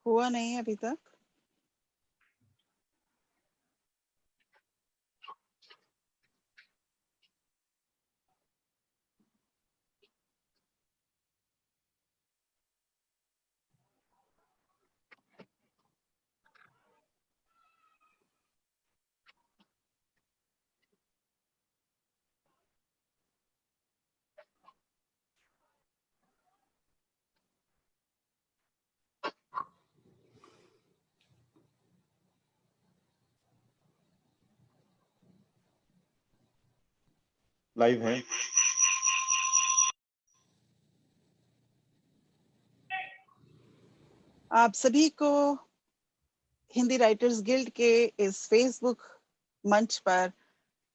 हुआ नहीं अभी तक। लाइव है। आप सभी को हिंदी राइटर्स गिल्ड के इस फेसबुक मंच पर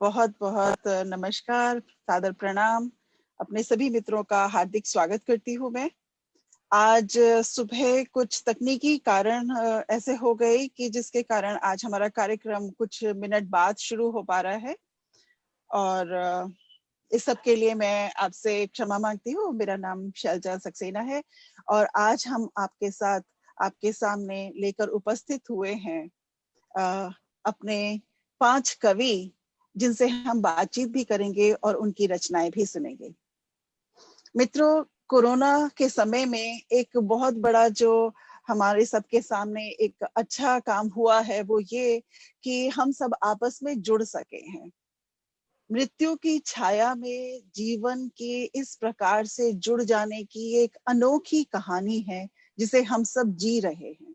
बहुत बहुत नमस्कार, सादर प्रणाम। अपने सभी मित्रों का हार्दिक स्वागत करती हूँ मैं। आज सुबह कुछ तकनीकी कारण ऐसे हो गए कि जिसके कारण आज हमारा कार्यक्रम कुछ मिनट बाद शुरू हो पा रहा है, और इस सब के लिए मैं आपसे क्षमा मांगती हूँ। मेरा नाम शैलजा सक्सेना है और आज हम आपके साथ आपके सामने लेकर उपस्थित हुए हैं अपने 5 कवि, जिनसे हम बातचीत भी करेंगे और उनकी रचनाएं भी सुनेंगे। मित्रों, कोरोना के समय में एक बहुत बड़ा जो हमारे सबके सामने एक अच्छा काम हुआ है वो ये कि हम सब आपस में जुड़ सके हैं। मृत्यु की छाया में जीवन के इस प्रकार से जुड़ जाने की एक अनोखी कहानी है जिसे हम सब जी रहे हैं।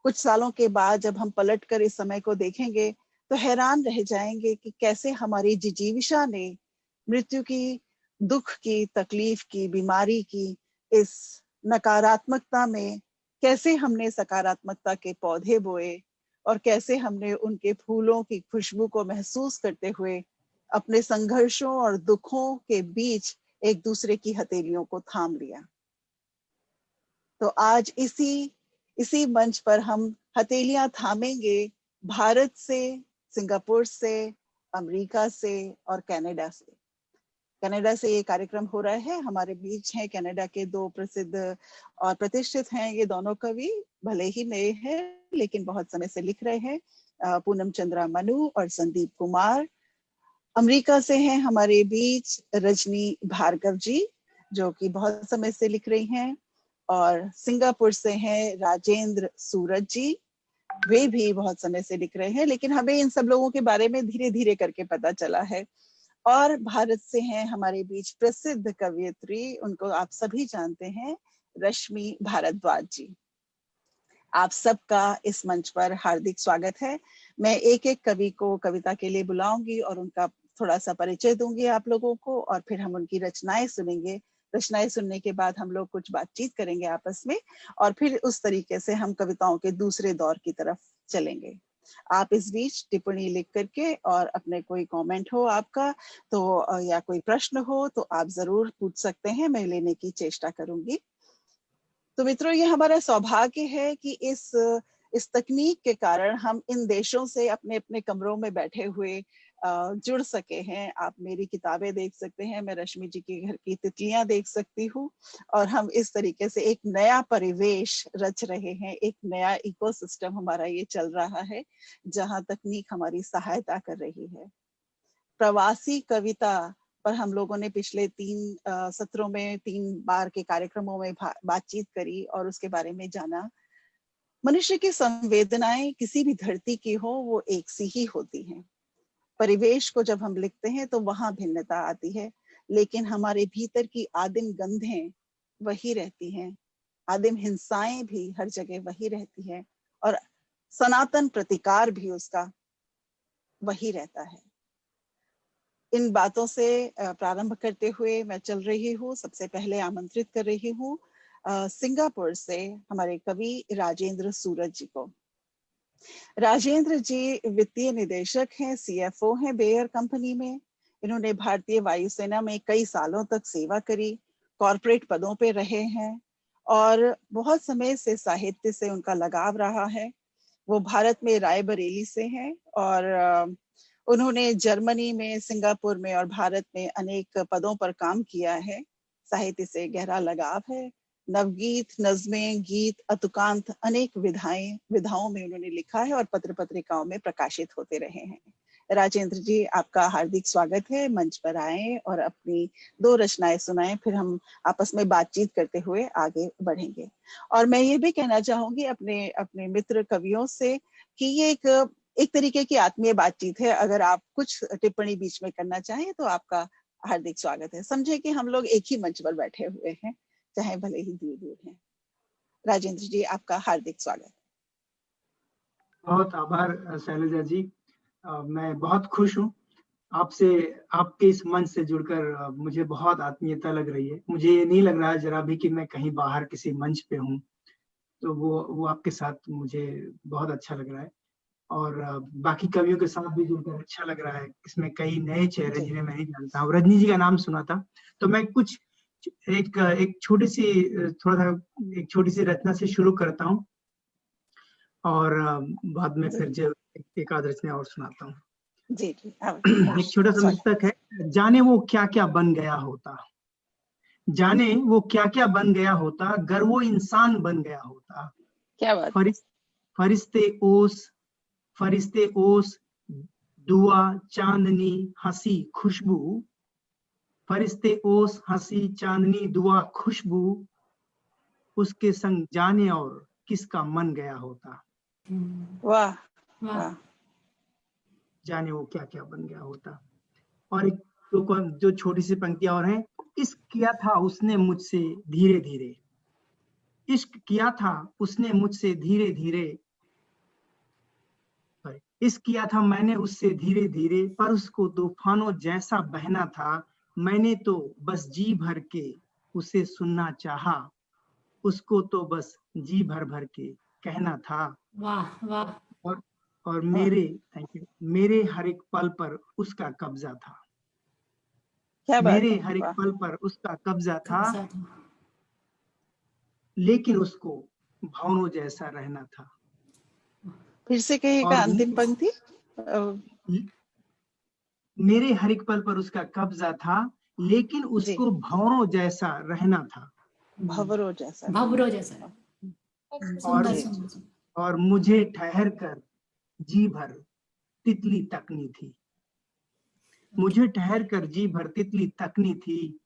कुछ सालों के बाद जब हम पलटकर इस समय को देखेंगे तो हैरान रह जाएंगे कि कैसे हमारी जिजीविषा ने मृत्यु की, दुख की, तकलीफ की, बीमारी की इस नकारात्मकता में कैसे हमने सकारात्मकता के पौधे बोए और कैसे हमने उनके फूलों की खुशबू को महसूस करते हुए अपने संघर्षों और दुखों के बीच एक दूसरे की हथेलियों को थाम लिया। तो आज इसी मंच पर हम हथेलियां थामेंगे, भारत से, सिंगापुर से, अमेरिका से और कनाडा से। कनाडा से ये कार्यक्रम हो रहा है। हमारे बीच हैं कनाडा के 2 प्रसिद्ध और प्रतिष्ठित हैं ये दोनों कवि, भले ही नए हैं लेकिन बहुत समय से लिख रहे हैं, पूनम चंद्रा मनु और संदीप कुमार। अमेरिका से हैं हमारे बीच रजनी भार्गव जी, जो कि बहुत समय से लिख रही हैं, और सिंगापुर से हैं राजेंद्र सूरज जी, वे भी बहुत समय से लिख रहे हैं, लेकिन हमें इन सब लोगों के बारे में धीरे धीरे करके पता चला है। और भारत से हैं हमारे बीच प्रसिद्ध कवयित्री, उनको आप सभी जानते हैं, रश्मि भारद्वाज जी। आप सबका इस मंच पर हार्दिक स्वागत है। मैं एक एक कवि को कविता के लिए बुलाऊंगी और उनका थोड़ा सा परिचय दूंगी आप लोगों को, और फिर हम उनकी रचनाएं सुनेंगे। रचनाएं सुनने के बाद हम लोग कुछ बातचीत करेंगे आपस में, और फिर उस तरीके से हम कविताओं के दूसरे दौर की तरफ चलेंगे। आप इस बीच टिप्पणी लिख करके, और अपने कोई कमेंट हो आपका तो या कोई प्रश्न हो तो आप जरूर पूछ सकते हैं, मैं लेने की चेष्टा करूंगी। तो मित्रों, ये हमारा सौभाग्य है कि इस तकनीक के कारण हम इन देशों से अपने अपने कमरों में बैठे हुए जुड़ सके हैं। आप मेरी किताबें देख सकते हैं, मैं रश्मि जी के घर की तितलियां देख सकती हूँ, और हम इस तरीके से एक नया परिवेश रच रहे हैं, एक नया इकोसिस्टम हमारा ये चल रहा है जहाँ तकनीक हमारी सहायता कर रही है। प्रवासी कविता पर हम लोगों ने पिछले 3 सत्रों में 3 बार के कार्यक्रमों में बातचीत करी और उसके बारे में जाना। मनुष्य की संवेदनाएं किसी भी धरती की हो वो एक सी ही होती हैं। परिवेश को जब हम लिखते हैं तो वहां भिन्नता आती है, लेकिन हमारे भीतर की आदिम गंधें वही रहती हैं, आदिम हिंसाएं भी हर जगह वही रहती हैं, और सनातन प्रतिकार भी उसका वही रहता है। इन बातों से प्रारंभ करते हुए मैं चल रही हूँ, सबसे पहले आमंत्रित कर रही हूँ सिंगापुर से हमारे कवि राजेंद्र सूरज जी को। राजेंद्र जी वित्तीय निदेशक हैं, सीएफओ हैं बेयर कंपनी में। इन्होंने भारतीय वायुसेना में कई सालों तक सेवा करी, कॉरपोरेट पदों पे रहे हैं, और बहुत समय से साहित्य से उनका लगाव रहा है। वो भारत में रायबरेली से हैं, और उन्होंने जर्मनी में, सिंगापुर में और भारत में अनेक पदों पर काम किया है। साहित्य से गहरा लगाव है। नवगीत, नज़में, गीत, अतुकांत अनेक विधाओं में उन्होंने लिखा है और पत्र पत्रिकाओं में प्रकाशित होते रहे हैं। राजेंद्र जी, आपका हार्दिक स्वागत है। मंच पर आए और अपनी 2 रचनाएं सुनाएं, फिर हम आपस में बातचीत करते हुए आगे बढ़ेंगे। और मैं ये भी कहना चाहूंगी अपने अपने मित्र कवियों से कि ये एक तरीके की आत्मीय बातचीत है। अगर आप कुछ टिप्पणी बीच में करना चाहें तो आपका हार्दिक स्वागत है। समझे कि हम लोग एक ही मंच पर बैठे हुए हैं, चाहे भले ही दूर दूर हैं। राजेंद्र जी, आपका हार्दिक स्वागत। बहुत आभार शैलजा जी। मैं बहुत खुश हूँ आपसे, आपके इस मंच से जुड़कर मुझे बहुत आत्मीयता लग रही है। मुझे ये नहीं लग रहा है जरा भी कि मैं कहीं बाहर किसी मंच पे हूँ, तो वो आपके साथ मुझे बहुत अच्छा लग रहा है। और बाकी कवियों के साथ भी जुड़कर अच्छा लग रहा है। इसमें कई नए चेहरे जिन्हें मैं नहीं जानता हूँ। रजनी जी का नाम सुना था, तो मैं कुछ एक छोटी सी एक छोटी सी रचना से शुरू करता हूँ और बाद में फिर जो एक आध रचना और सुनाता हूँ। जी जी, एक छोटा सा मुक्तक है। जाने वो क्या क्या बन गया होता, जाने वो क्या क्या बन गया होता, गर वो इंसान बन गया होता। क्या बात। फरिश्ते ओस दुआ चांदनी हंसी खुशबू, फरिश्ते ओस हंसी चांदनी दुआ खुशबू, उसके संग जाने और किसका मन गया होता। वाह वाह। जाने वो क्या क्या बन गया होता। और एक जो छोटी सी पंक्तियां और हैं। इश्क किया था उसने मुझसे धीरे धीरे, इश्क किया था उसने मुझसे धीरे धीरे, इश्क किया था मैंने उससे धीरे धीरे, पर उसको तूफानों जैसा बहना था। मैंने तो बस जी भर के उसे सुनना चाहा, उसको तो बस जी भर भर के कहना था। वाह वाह। और मेरे थैंक यू, मेरे हर एक पल पर उसका कब्जा था। क्या बात मेरे है, हर एक वाह। पल पर उसका कब्जा था, लेकिन उसको भावनों जैसा रहना था। फिर से कहिएगा अंतिम पंक्ति। मेरे हर एक पल पर उसका कब्जा था, लेकिन उसको भंवरों जैसा रहना था। भंवरों जैसा, भंवरों जैसा। सुंदर सुंदर। और मुझे ठहर कर जी भर तितली तकनी थी, मुझे ठहर कर जी भर तितली तकनी थी।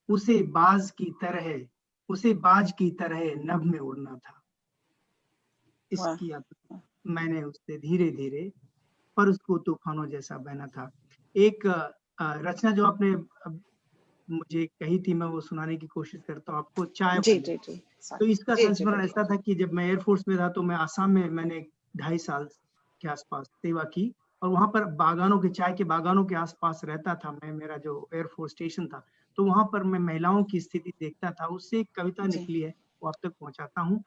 उसे बाज की तरह नभ में उड़ना था। इसकी मैंने उससे धीरे धीरे, पर उसको तूफानों जैसा बहना था। एक रचना जो आपने मुझे कही थी, मैं वो सुनाने की कोशिश करता हूँ आपको। चाय जी वाली। जी जी। तो इसका संस्मरण ऐसा था कि जब मैं एयरफोर्स में था तो मैं आसाम में मैंने 2.5 साल के आसपास सेवा की, और वहां पर चाय के बागानों के आसपास रहता था मैं। मेरा जो एयरफोर्स स्टेशन था, तो वहां पर मैं महिलाओं की स्थिति देखता था। उससे एक कविता निकली है, वो आप तक पहुंचाता हूँ।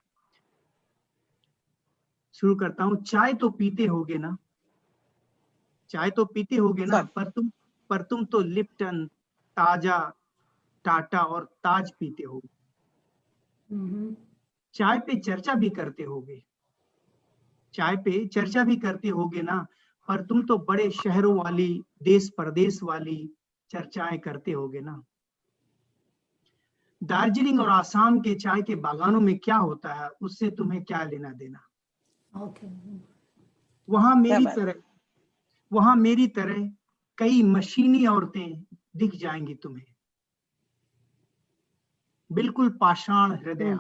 शुरू करता हूँ। चाय तो पीते होगे ना, चाय तो पीते होगे ना, पर तुम तो लिप्टन, ताजा, टाटा और ताज पीते होगे। चाय पे चर्चा भी करते होगे, चाय पे चर्चा भी करते होगे ना, पर तुम तो बड़े शहरों वाली, देश परदेश वाली चर्चाएं करते होगे ना। दार्जिलिंग और आसाम के चाय के बागानों में क्या होता है, उससे तुम्हें क्या लेना देना। वहां मेरी तरह कई मशीनी औरतें दिख जाएंगी तुम्हें, बिल्कुल पाषाण हृदय।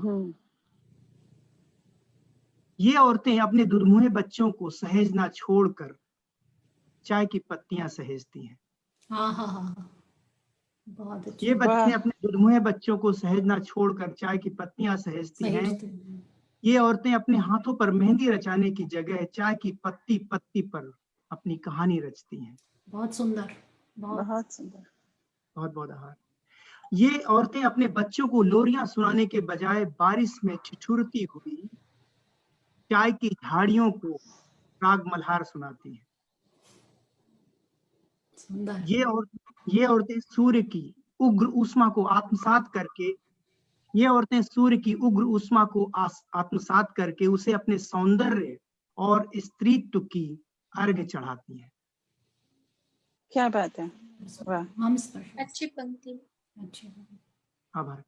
ये औरतें अपने दुर्मुहे बच्चों को सहेजना छोड़कर चाय की पत्तियां सहेजती हैं। बहुत अच्छा। ये बच्चे अपने दुर्मुहे बच्चों को सहेजना छोड़कर चाय की पत्तियां सहेजती हैं। ये औरतें अपने हाथों पर मेहंदी रचाने की जगह चाय की पत्ती पत्ती पर अपनी कहानी रचती हैं। बहुत सुंदर, बहुत सुंदर। बहुत बहुत आभार। ये औरतें अपने बच्चों को लोरियां सुनाने के बजाय बारिश में ठिठुरती हुई चाय की झाड़ियों को राग मल्हार सुनाती हैं। ये औरतें सूर्य की उग्र ऊष्मा को आत्मसात करके, ये औरतें सूर्य की उग्र ऊष्मा को आत्मसात करके उसे अपने सौंदर्य और स्त्रीत्व की अर्घ्य चढ़ाती हैं। क्या बात है, वाह। अच्छी पंक्ति। आभार।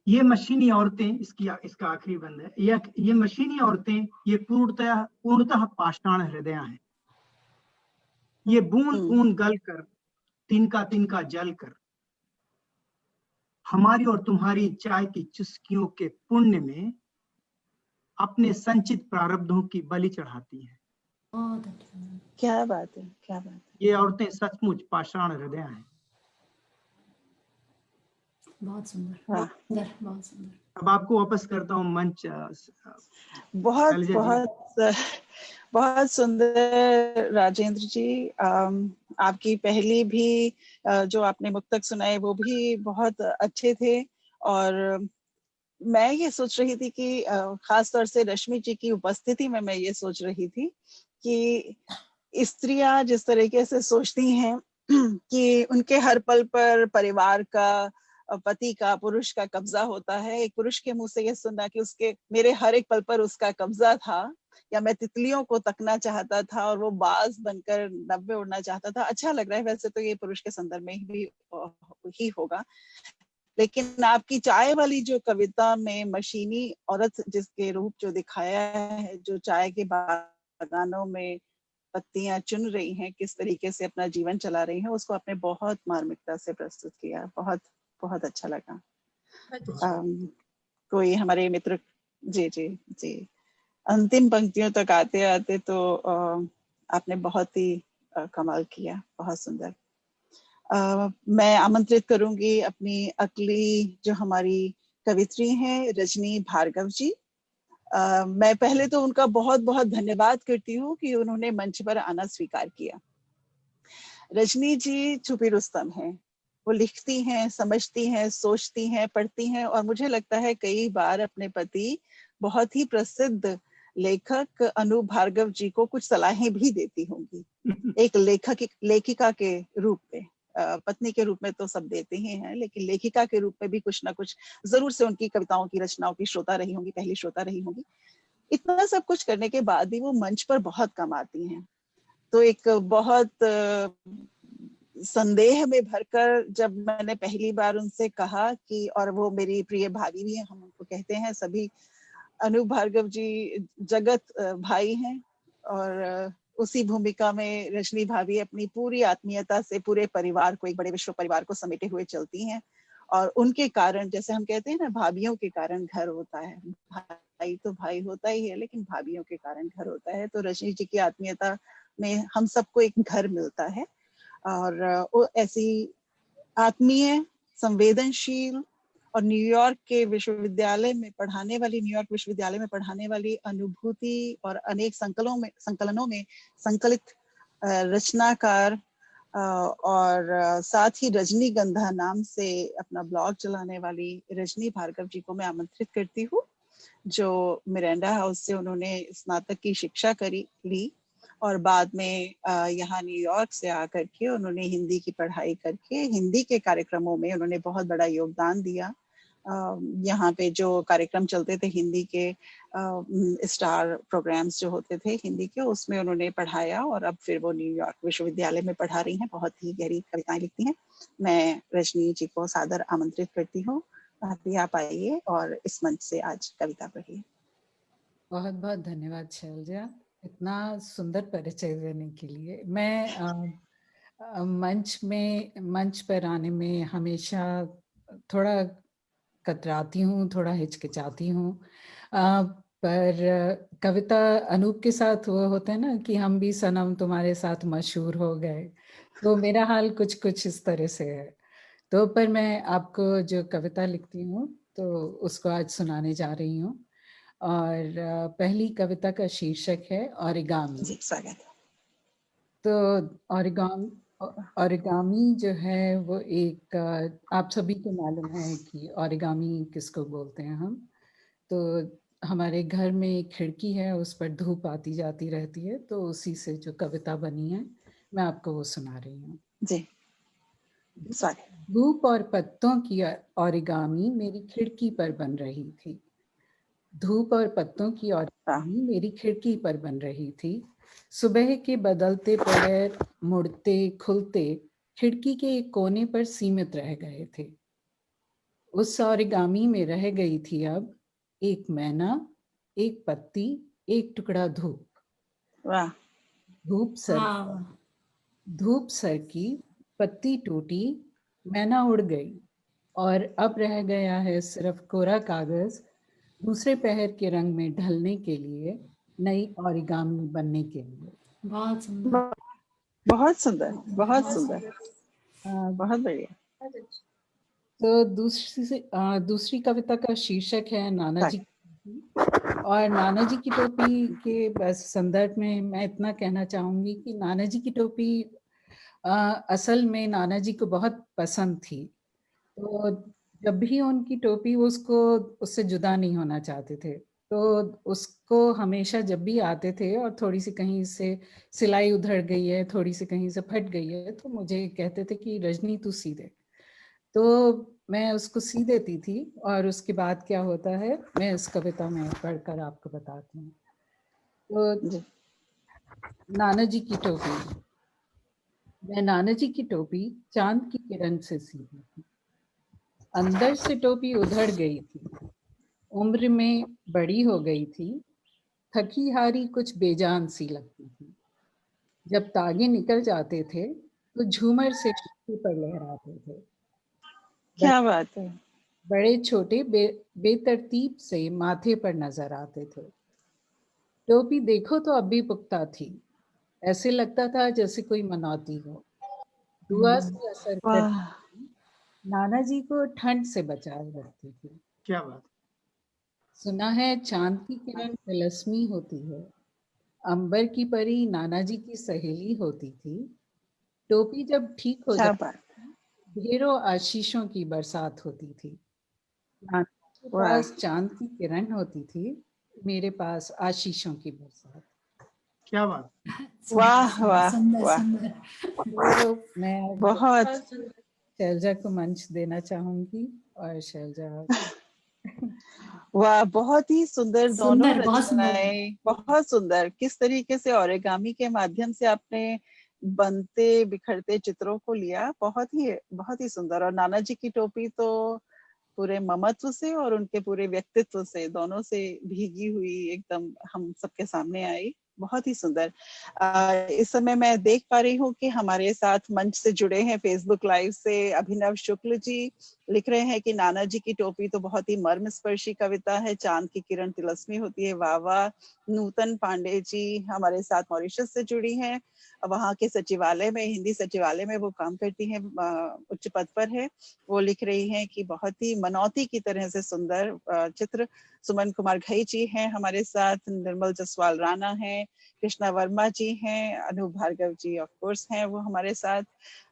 ये मशीनी औरतें, इसका आखिरी बंद है, ये मशीनी औरतें, ये पूर्णतः पाषाण हृदय हैं। ये बूंद बूंद गल कर, तिनका तिनका जल कर, हमारी और तुम्हारी चाय की चुस्कियों के पुण्य में अपने संचित प्रारब्धों की बलि चढ़ाती हैं। बहुत अच्छा, क्या बात है, क्या बात है। ये औरतें सचमुच पाषाण हृदय हैं। बहुत सुंदर, वाह। बहुत सुंदर, बहुत सुंदर। अब आपको वापस करता हूँ मंच। बहुत शैलजा जी। बहुत बहुत सुंदर राजेंद्र जी। आपकी पहली भी जो आपने मुक्तक सुनाए वो भी बहुत अच्छे थे। और मैं ये सोच रही थी कि खास तौर से रश्मि जी की उपस्थिति में मैं ये सोच रही थी कि स्त्रियां जिस तरीके से सोचती हैं कि उनके हर पल पर परिवार का, पति का, पुरुष का कब्जा होता है। एक पुरुष के मुंह से ये सुनना कि उसके मेरे हर एक पल पर उसका कब्जा था, या मैं तितलियों को तकना चाहता था और वो बाज बनकर नब्बे उड़ना चाहता था, अच्छा लग रहा है। वैसे तो ये पुरुष के संदर्भ में ही होगा, लेकिन आपकी चाय वाली जो कविता में मशीनी औरत जिसके रूप जो दिखाया है, जो चाय के बागानों में पत्तियां चुन रही हैं, किस तरीके से अपना जीवन चला रही हैं, उसको आपने बहुत मार्मिकता से प्रस्तुत किया। बहुत बहुत अच्छा लगा। कोई हमारे मित्र, जी जी जी, अंतिम पंक्तियों तक आते आते तो आपने बहुत ही कमाल किया, बहुत सुंदर। मैं आमंत्रित करूंगी अपनी अगली जो हमारी कवित्री हैं, रजनी भार्गव जी। मैं पहले तो उनका बहुत बहुत धन्यवाद करती हूँ कि उन्होंने मंच पर आना स्वीकार किया। रजनी जी छुपी रुस्तम हैं। वो लिखती हैं, समझती हैं, सोचती हैं, पढ़ती हैं, और मुझे लगता है कई बार अपने पति, बहुत ही प्रसिद्ध लेखक अनूप भार्गव जी को कुछ सलाहें भी देती होंगी, एक लेखिका के रूप में। पत्नी के रूप में तो सब देते ही हैं, लेकिन लेखिका के रूप में भी कुछ ना कुछ जरूर से उनकी कविताओं की, रचनाओं की श्रोता रही होंगी, पहली श्रोता रही होंगी। इतना सब कुछ करने के बाद भी वो मंच पर बहुत कम आती हैं। तो एक बहुत संदेह में भरकर जब मैंने पहली बार उनसे कहा कि, और वो मेरी प्रिय भाभी भी हैं, हम उनको कहते हैं सभी, अनूप भार्गव जी जगत भाई हैं, और उसी भूमिका में रजनी भाभी अपनी पूरी आत्मीयता से पूरे परिवार को, एक बड़े विश्व परिवार को समेटे हुए चलती हैं। और उनके कारण, जैसे हम कहते हैं ना, भाभीियों के कारण घर होता है। भाई तो भाई होता ही है, लेकिन भाभीियों के कारण घर होता है। तो रजनी जी की आत्मीयता में हम सबको एक घर मिलता है। और वो ऐसी आत्मीय, संवेदनशील और न्यूयॉर्क विश्वविद्यालय में पढ़ाने वाली अनुभूति और अनेक संकलनों में संकलित रचनाकार, और साथ ही रजनीगंधा नाम से अपना ब्लॉग चलाने वाली रजनी भार्गव जी को मैं आमंत्रित करती हूँ, जो मिरांडा हाउस से उन्होंने स्नातक की शिक्षा ली, और बाद में यहाँ न्यूयॉर्क से आकर के उन्होंने हिंदी की पढ़ाई करके हिंदी के कार्यक्रमों में उन्होंने बहुत बड़ा योगदान दिया। यहाँ पे जो कार्यक्रम चलते थे हिंदी के, स्टार प्रोग्राम्स जो होते थे हिंदी के, उसमें उन्होंने पढ़ाया, और अब फिर वो न्यूयॉर्क विश्वविद्यालय में पढ़ा रही हैं। बहुत ही गहरी कविताएं लिखती हैं। मैं रजनी जी को सादर आमंत्रित करती हूँ, अभी आप आइए और इस मंच से आज कविता पढ़िए। बहुत बहुत धन्यवाद शैलजा, इतना सुंदर परिचय देने के लिए। मैं मंच पर आने में हमेशा थोड़ा कतराती हूँ, थोड़ा हिचकिचाती हूँ, पर कविता अनूप के साथ वो होता है ना कि हम भी सनम तुम्हारे साथ मशहूर हो गए, तो मेरा हाल कुछ कुछ इस तरह से है। तो पर मैं आपको जो कविता लिखती हूँ तो उसको आज सुनाने जा रही हूँ। और पहली कविता का शीर्षक है ओरिगामी। जी, स्वागत। तो ओरिगामी जो है वो एक, आप सभी को मालूम है कि ओरिगामी किसको बोलते हैं हम। तो हमारे घर में एक खिड़की है, उस पर धूप आती जाती रहती है, तो उसी से जो कविता बनी है मैं आपको वो सुना रही हूँ। जी, स्वागत। धूप और पत्तों की ओरिगामी मेरी खिड़की पर बन रही थी। धूप और पत्तों की ओरिगामी मेरी खिड़की पर बन रही थी। सुबह के बदलते पैर मुड़ते खुलते खिड़की के एक कोने पर सीमित रह गए थे। उस ओरिगामी में रह गई थी अब एक मैना, एक पत्ती, एक टुकड़ा धूप। वाह, धूप सर हाँ धूप सरकी, पत्ती टूटी, मैना उड़ गई और अब रह गया है सिर्फ कोरा कागज, दूसरे पहर के रंग में ढलने के लिए, नई ओरिगामी बनने के लिए। बहुत सुंदर बहुत सुंदर, बहुत बहुत सुंदर, अ, बहुत बढ़िया। तो दूसरी कविता का शीर्षक है नाना जी की टोपी। और नाना जी की टोपी के बस संदर्भ में मैं इतना कहना चाहूंगी कि नाना जी की टोपी असल में नाना जी को बहुत पसंद थी। तो जब भी उनकी टोपी, वो उससे जुदा नहीं होना चाहते थे। तो उसको हमेशा जब भी आते थे और थोड़ी सी कहीं से सिलाई उधड़ गई है, थोड़ी सी कहीं से फट गई है, तो मुझे कहते थे कि रजनी तू सी दे। तो मैं उसको सी देती थी और उसके बाद क्या होता है मैं इस कविता में पढ़कर आपको बताती हूँ। तो जी, नाना जी की टोपी। मैं नाना जी की टोपी चांद की किरण से सीधी थी, अंदर से टोपी उधड़ गई थी, उम्र में बड़ी हो गई थी, थकी हारी कुछ बेजान सी लगती थी। जब तागे निकल जाते थे तो झूमर से पीछे पर लहराते थे। क्या बात है। बड़े छोटे बेतरतीब से माथे पर नजर आते थे। टोपी देखो तो अब भी पुख्ता थी, ऐसे लगता था जैसे कोई मनौती हो। दुआ से असर करती वाह, थी, नाना जी को ठंड से बचाए रखती थी। क्या बात। सुना है चांद की किरण तिलस्मी होती है, अंबर की परी नाना जी की सहेली होती थी। टोपी जब ठीक हो क्या जाती, बात। ढेरों आशीषों की बरसात होती थी। नाना के वाह, पास चांद की किरण होती थी, मेरे पास आशीषों की बरसात। क्या बात। सुंदर वाह, सुंदर वाह, सुंदर वाह, सुंदर तो मैं बहुत। शैलजा को मंच देना चाहूंगी और शैलजा। वाह, बहुत ही सुंदर दोनों सुंदर बहुत सुंदर रचनाएं, बहुत सुंदर। किस तरीके से ओरिगामी के माध्यम से आपने बनते बिखरते चित्रों को लिया, बहुत ही सुंदर। और नाना जी की टोपी तो पूरे ममत्व से और उनके पूरे व्यक्तित्व से, दोनों से भीगी हुई एकदम हम सबके सामने आई। बहुत ही सुंदर। इस समय मैं देख पा रही हूँ कि हमारे साथ मंच से जुड़े हैं फेसबुक लाइव से अभिनव शुक्ल जी। लिख रहे हैं कि नाना जी की टोपी तो बहुत ही मर्म स्पर्शी कविता है, चांद की किरण तिलस्मी होती है, वाह वाह। नूतन पांडे जी हमारे साथ मॉरिशस से जुड़ी हैं, वहाँ के सचिवालय में, हिंदी सचिवालय में वो काम करती हैं, उच्च पद पर है। वो लिख रही हैं कि बहुत ही मनौती की तरह से सुंदर चित्र। सुमन कुमार घई जी हैं हमारे साथ, निर्मल जसवाल राणा हैं, कृष्णा वर्मा जी हैं, अनूप भार्गव जी ऑफ कोर्स हैं वो हमारे साथ।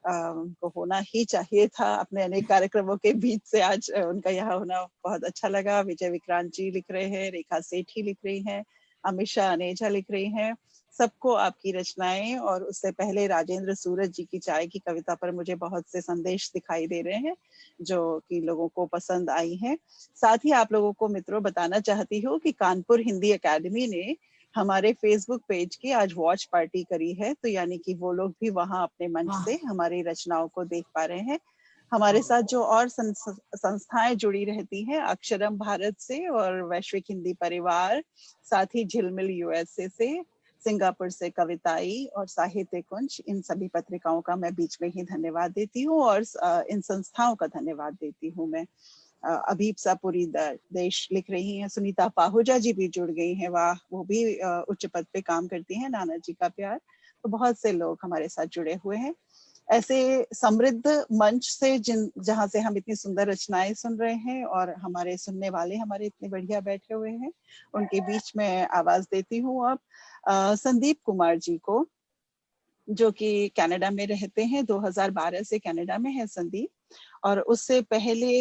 उनको होना ही चाहिए था अपने अनेक कार्यक्रमों के बीच से, आज उनका यहाँ होना बहुत अच्छा लगा। विजय विक्रांत जी लिख रहे हैं, रेखा सेठी लिख रही हैं, अमिशा अनेजा लिख रही हैं। सबको आपकी रचनाएं, और उससे पहले राजेंद्र सूरज जी की चाय की कविता पर मुझे बहुत से संदेश दिखाई दे रहे हैं जो कि लोगों को पसंद आई हैं। साथ ही आप लोगों को मित्रों बताना चाहती हूँ कि कानपुर हिंदी एकेडमी ने हमारे फेसबुक पेज की आज वॉच पार्टी करी है, तो यानी कि वो लोग भी वहां अपने मंच वाह से हमारी रचनाओं को देख पा रहे हैं। हमारे साथ जो और संस्थाएं जुड़ी रहती हैं, अक्षरम भारत से और वैश्विक हिंदी परिवार, साथ ही झिलमिल यूएसए से, सिंगापुर से कविताई और साहित्य कुंज, इन सभी पत्रिकाओं का मैं बीच में ही धन्यवाद देती हूँ और इन संस्थाओं का धन्यवाद देती हूँ मैं। अभीप्सा पुरी देश लिख रही हैं, सुनीता पाहुजा जी भी जुड़ गई हैं, वाह, वो भी उच्च पद पे काम करती हैं, नाना जी का प्यार। तो बहुत से लोग हमारे साथ जुड़े हुए हैं। ऐसे समृद्ध मंच से जहां से हम इतनी सुंदर रचनाएं सुन रहे हैं और हमारे सुनने वाले हमारे इतने बढ़िया बैठे हुए हैं, उनके बीच में आवाज देती हूँ अब संदीप कुमार जी को, जो कि कनाडा में रहते हैं। 2012 से कनाडा में है संदीप, और उससे पहले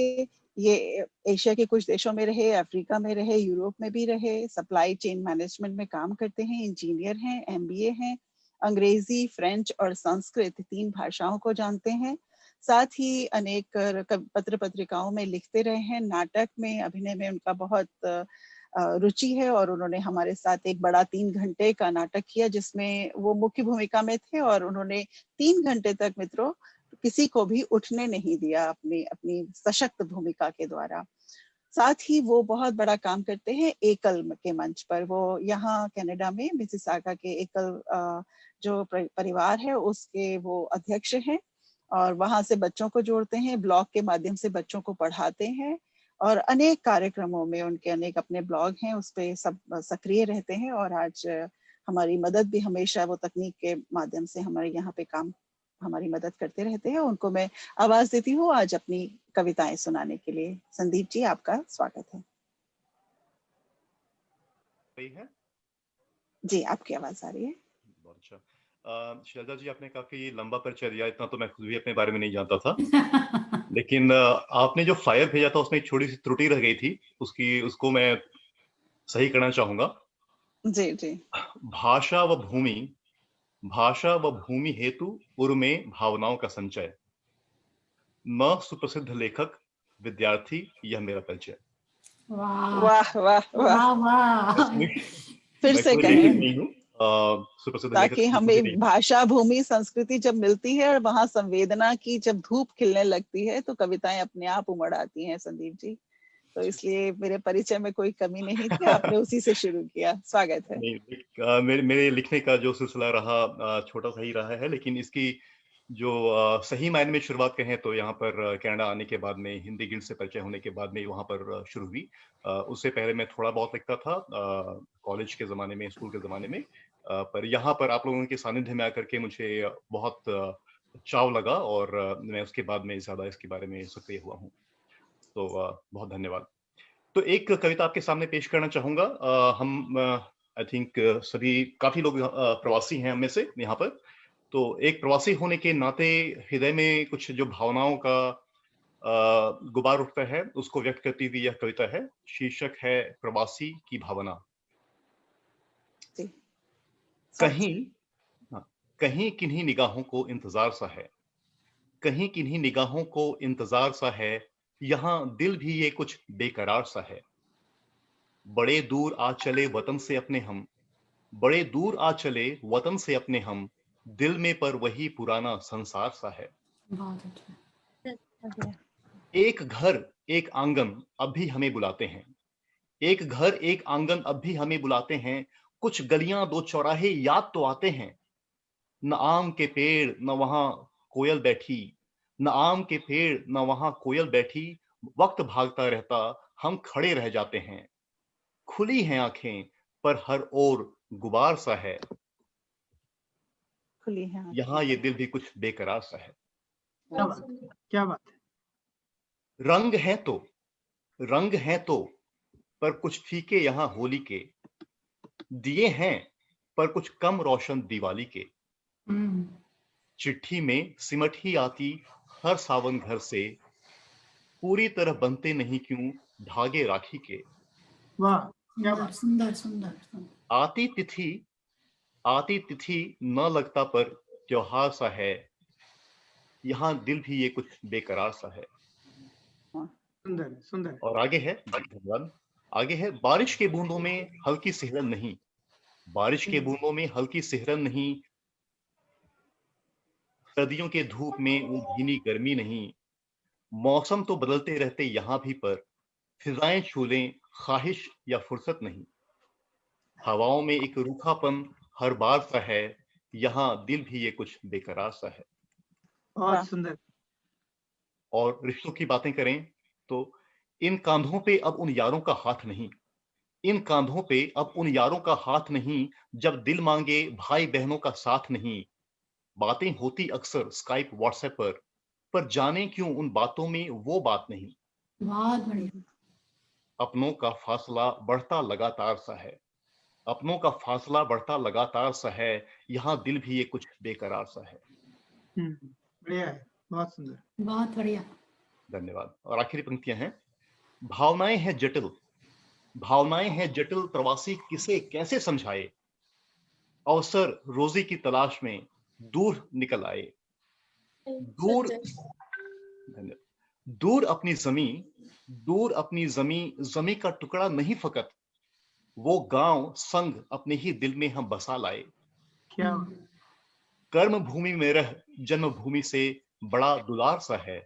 ये एशिया के कुछ देशों में रहे, अफ्रीका में रहे, यूरोप में भी रहे। सप्लाई चेन मैनेजमेंट में काम करते हैं, इंजीनियर हैं, एमबीए हैं, अंग्रेजी, फ्रेंच और संस्कृत 3 भाषाओं को जानते हैं। साथ ही अनेक पत्र पत्रिकाओं में लिखते रहे हैं। नाटक में, अभिनय में उनका बहुत रुचि है, और उन्होंने हमारे साथ एक बड़ा 3 घंटे का नाटक किया जिसमें वो मुख्य भूमिका में थे, और उन्होंने 3 घंटे तक मित्रों किसी को भी उठने नहीं दिया अपनी अपनी सशक्त भूमिका के द्वारा। साथ ही वो बहुत बड़ा काम करते हैं एकल के मंच पर। वो यहाँ कनाडा में मिसिसागा के एकल जो परिवार है उसके वो अध्यक्ष हैं, और वहां से बच्चों को जोड़ते हैं, ब्लॉग के माध्यम से बच्चों को पढ़ाते हैं, और अनेक कार्यक्रमों में उनके अनेक अपने ब्लॉग हैं, उस पे सब सक्रिय रहते हैं। और आज हमारी मदद भी हमेशा वो तकनीक के माध्यम से हमारे यहाँ पे काम हमारी मदद करते रहते हैं। उनको मैं आवाज देती हूँ आज अपनी कविताएं सुनाने के लिए। संदीप जी, आपका स्वागत है। है जी, आपकी आवाज आ रही है। बहुत अच्छा। शैलजा जी, आपने काफी लंबा परिचय दिया, इतना तो मैं खुद भी अपने बारे में नहीं जानता था। लेकिन आपने जो फायर भेजा था उसमें एक छोटी सी त्रुटि रह गई थी, उसको मैं सही करना चाहूंगा। जी जी। भाषा व भूमि हेतु उर्मे भावनाओं का संचय, मैं सुप्रसिद्ध लेखक विद्यार्थी, यह मेरा परिचय। वाह वाह वाह वाह, वाह वाह। फिर मैं से कोई कहें लेखक नहीं हूँ, सुप्रसिद्ध लेखक ताकि नहीं हमें भाषा भूमि संस्कृति जब मिलती है और वहां संवेदना की जब धूप खिलने लगती है तो कविताएं अपने आप उमड़ आती हैं संदीप जी। तो इसलिए मेरे परिचय में कोई कमी नहीं थी, आपने उसी से शुरू किया। स्वागत है। नहीं, मेरे लिखने का जो सिलसिला रहा छोटा सा ही रहा है, लेकिन इसकी जो सही मायने में शुरुआत कहें तो यहाँ पर कनाडा आने के बाद में, हिंदी गिल्ड से परिचय होने के बाद में वहाँ पर शुरू हुई। उससे पहले मैं थोड़ा बहुत लिखता था कॉलेज के ज़माने में, स्कूल के ज़माने में, पर यहाँ पर आप लोगों के सानिध्य में आकर के मुझे बहुत चाव लगा और मैं उसके बाद में ज़्यादा इसके बारे में सक्रिय हुआ हूँ। तो बहुत धन्यवाद। तो एक कविता आपके सामने पेश करना चाहूँगा। हम आई थिंक सभी काफ़ी लोग प्रवासी हैं हम में से यहाँ पर, तो एक प्रवासी होने के नाते हृदय में कुछ जो भावनाओं का गुबार उठता है, उसको व्यक्त करती हुई यह कविता है। शीर्षक है प्रवासी की भावना। जी। कहीं किन्हीं निगाहों को इंतजार सा है, कहीं किन्हीं निगाहों को इंतजार सा है, यहाँ दिल भी ये कुछ बेकरार सा है। बड़े दूर आ चले वतन से अपने हम, बड़े दूर आ चले वतन से अपने हम, दिल में पर वही पुराना संसार सा है। बहुत अच्छा। एक घर एक आंगन अब भी हमें बुलाते हैं, एक घर एक आंगन अब भी हमें बुलाते हैं, कुछ गलियां दो चौराहे याद तो आते हैं। न आम के पेड़ न वहां कोयल बैठी, न आम के पेड़ न वहां कोयल बैठी, वक्त भागता रहता हम खड़े रह जाते हैं। खुली हैं आंखें पर हर ओर गुबार सा है, खुली है यहाँ ये दिल भी कुछ बेकरार सा है। क्या बात है। रंग है तो पर कुछ फीके यहाँ होली के, दिए हैं पर कुछ कम रोशन दिवाली के। चिट्ठी में सिमट ही आती हर सावन घर से, पूरी तरह बनते नहीं क्यों धागे राखी के। वाह, क्या सुंदर बात। सुंदर सुंदर सुंदर। आती तिथि न लगता पर त्योहार सा है, यहाँ दिल भी ये कुछ बेकरार सा है। सुंदर सुंदर। और आगे है, धन्यवाद। आगे है, बारिश के बूंदों में हल्की सिहरन नहीं, बारिश के बूंदों में हल्की सिहरन नहीं, सर्दियों के धूप में वो भीनी गर्मी नहीं। मौसम तो बदलते रहते यहाँ भी, पर फिजाएं छू लें ख्वाहिश या फुर्सत नहीं। हवाओं में एक रूखापन हर बार सा है, यहाँ दिल भी ये कुछ बेकरार सा है। बहुत सुंदर। और रिश्तों की बातें करें तो इन कांधों पे अब उन यारों का हाथ नहीं, इन कांधों पे अब उन यारों का हाथ नहीं, जब दिल मांगे भाई बहनों का साथ नहीं। बातें होती अक्सर स्काइप व्हाट्सएप पर जाने क्यों उन बातों में वो बात नहीं। बहुत बढ़िया। अपनों का फासला बढ़ता लगातार सा है, अपनों का फासला बढ़ता लगातार सा है, यहाँ दिल भी ये कुछ बेकरार सा है। बढ़िया है, बहुत सुंदर। बहुत बढ़िया। धन्यवाद। और आखिरी पंक्तियां हैं, भावनाएं हैं जटिल, भावनाएं हैं जटिल, प्रवासी किसे कैसे समझाए, अवसर रोजी की तलाश में दूर निकल आए। दूर अपनी जमी का टुकड़ा नहीं फकत, वो गांव संग अपने ही दिल में हम बसा लाए। क्या कर्म भूमि में रह जन्मभूमि से बड़ा दुलार सा है,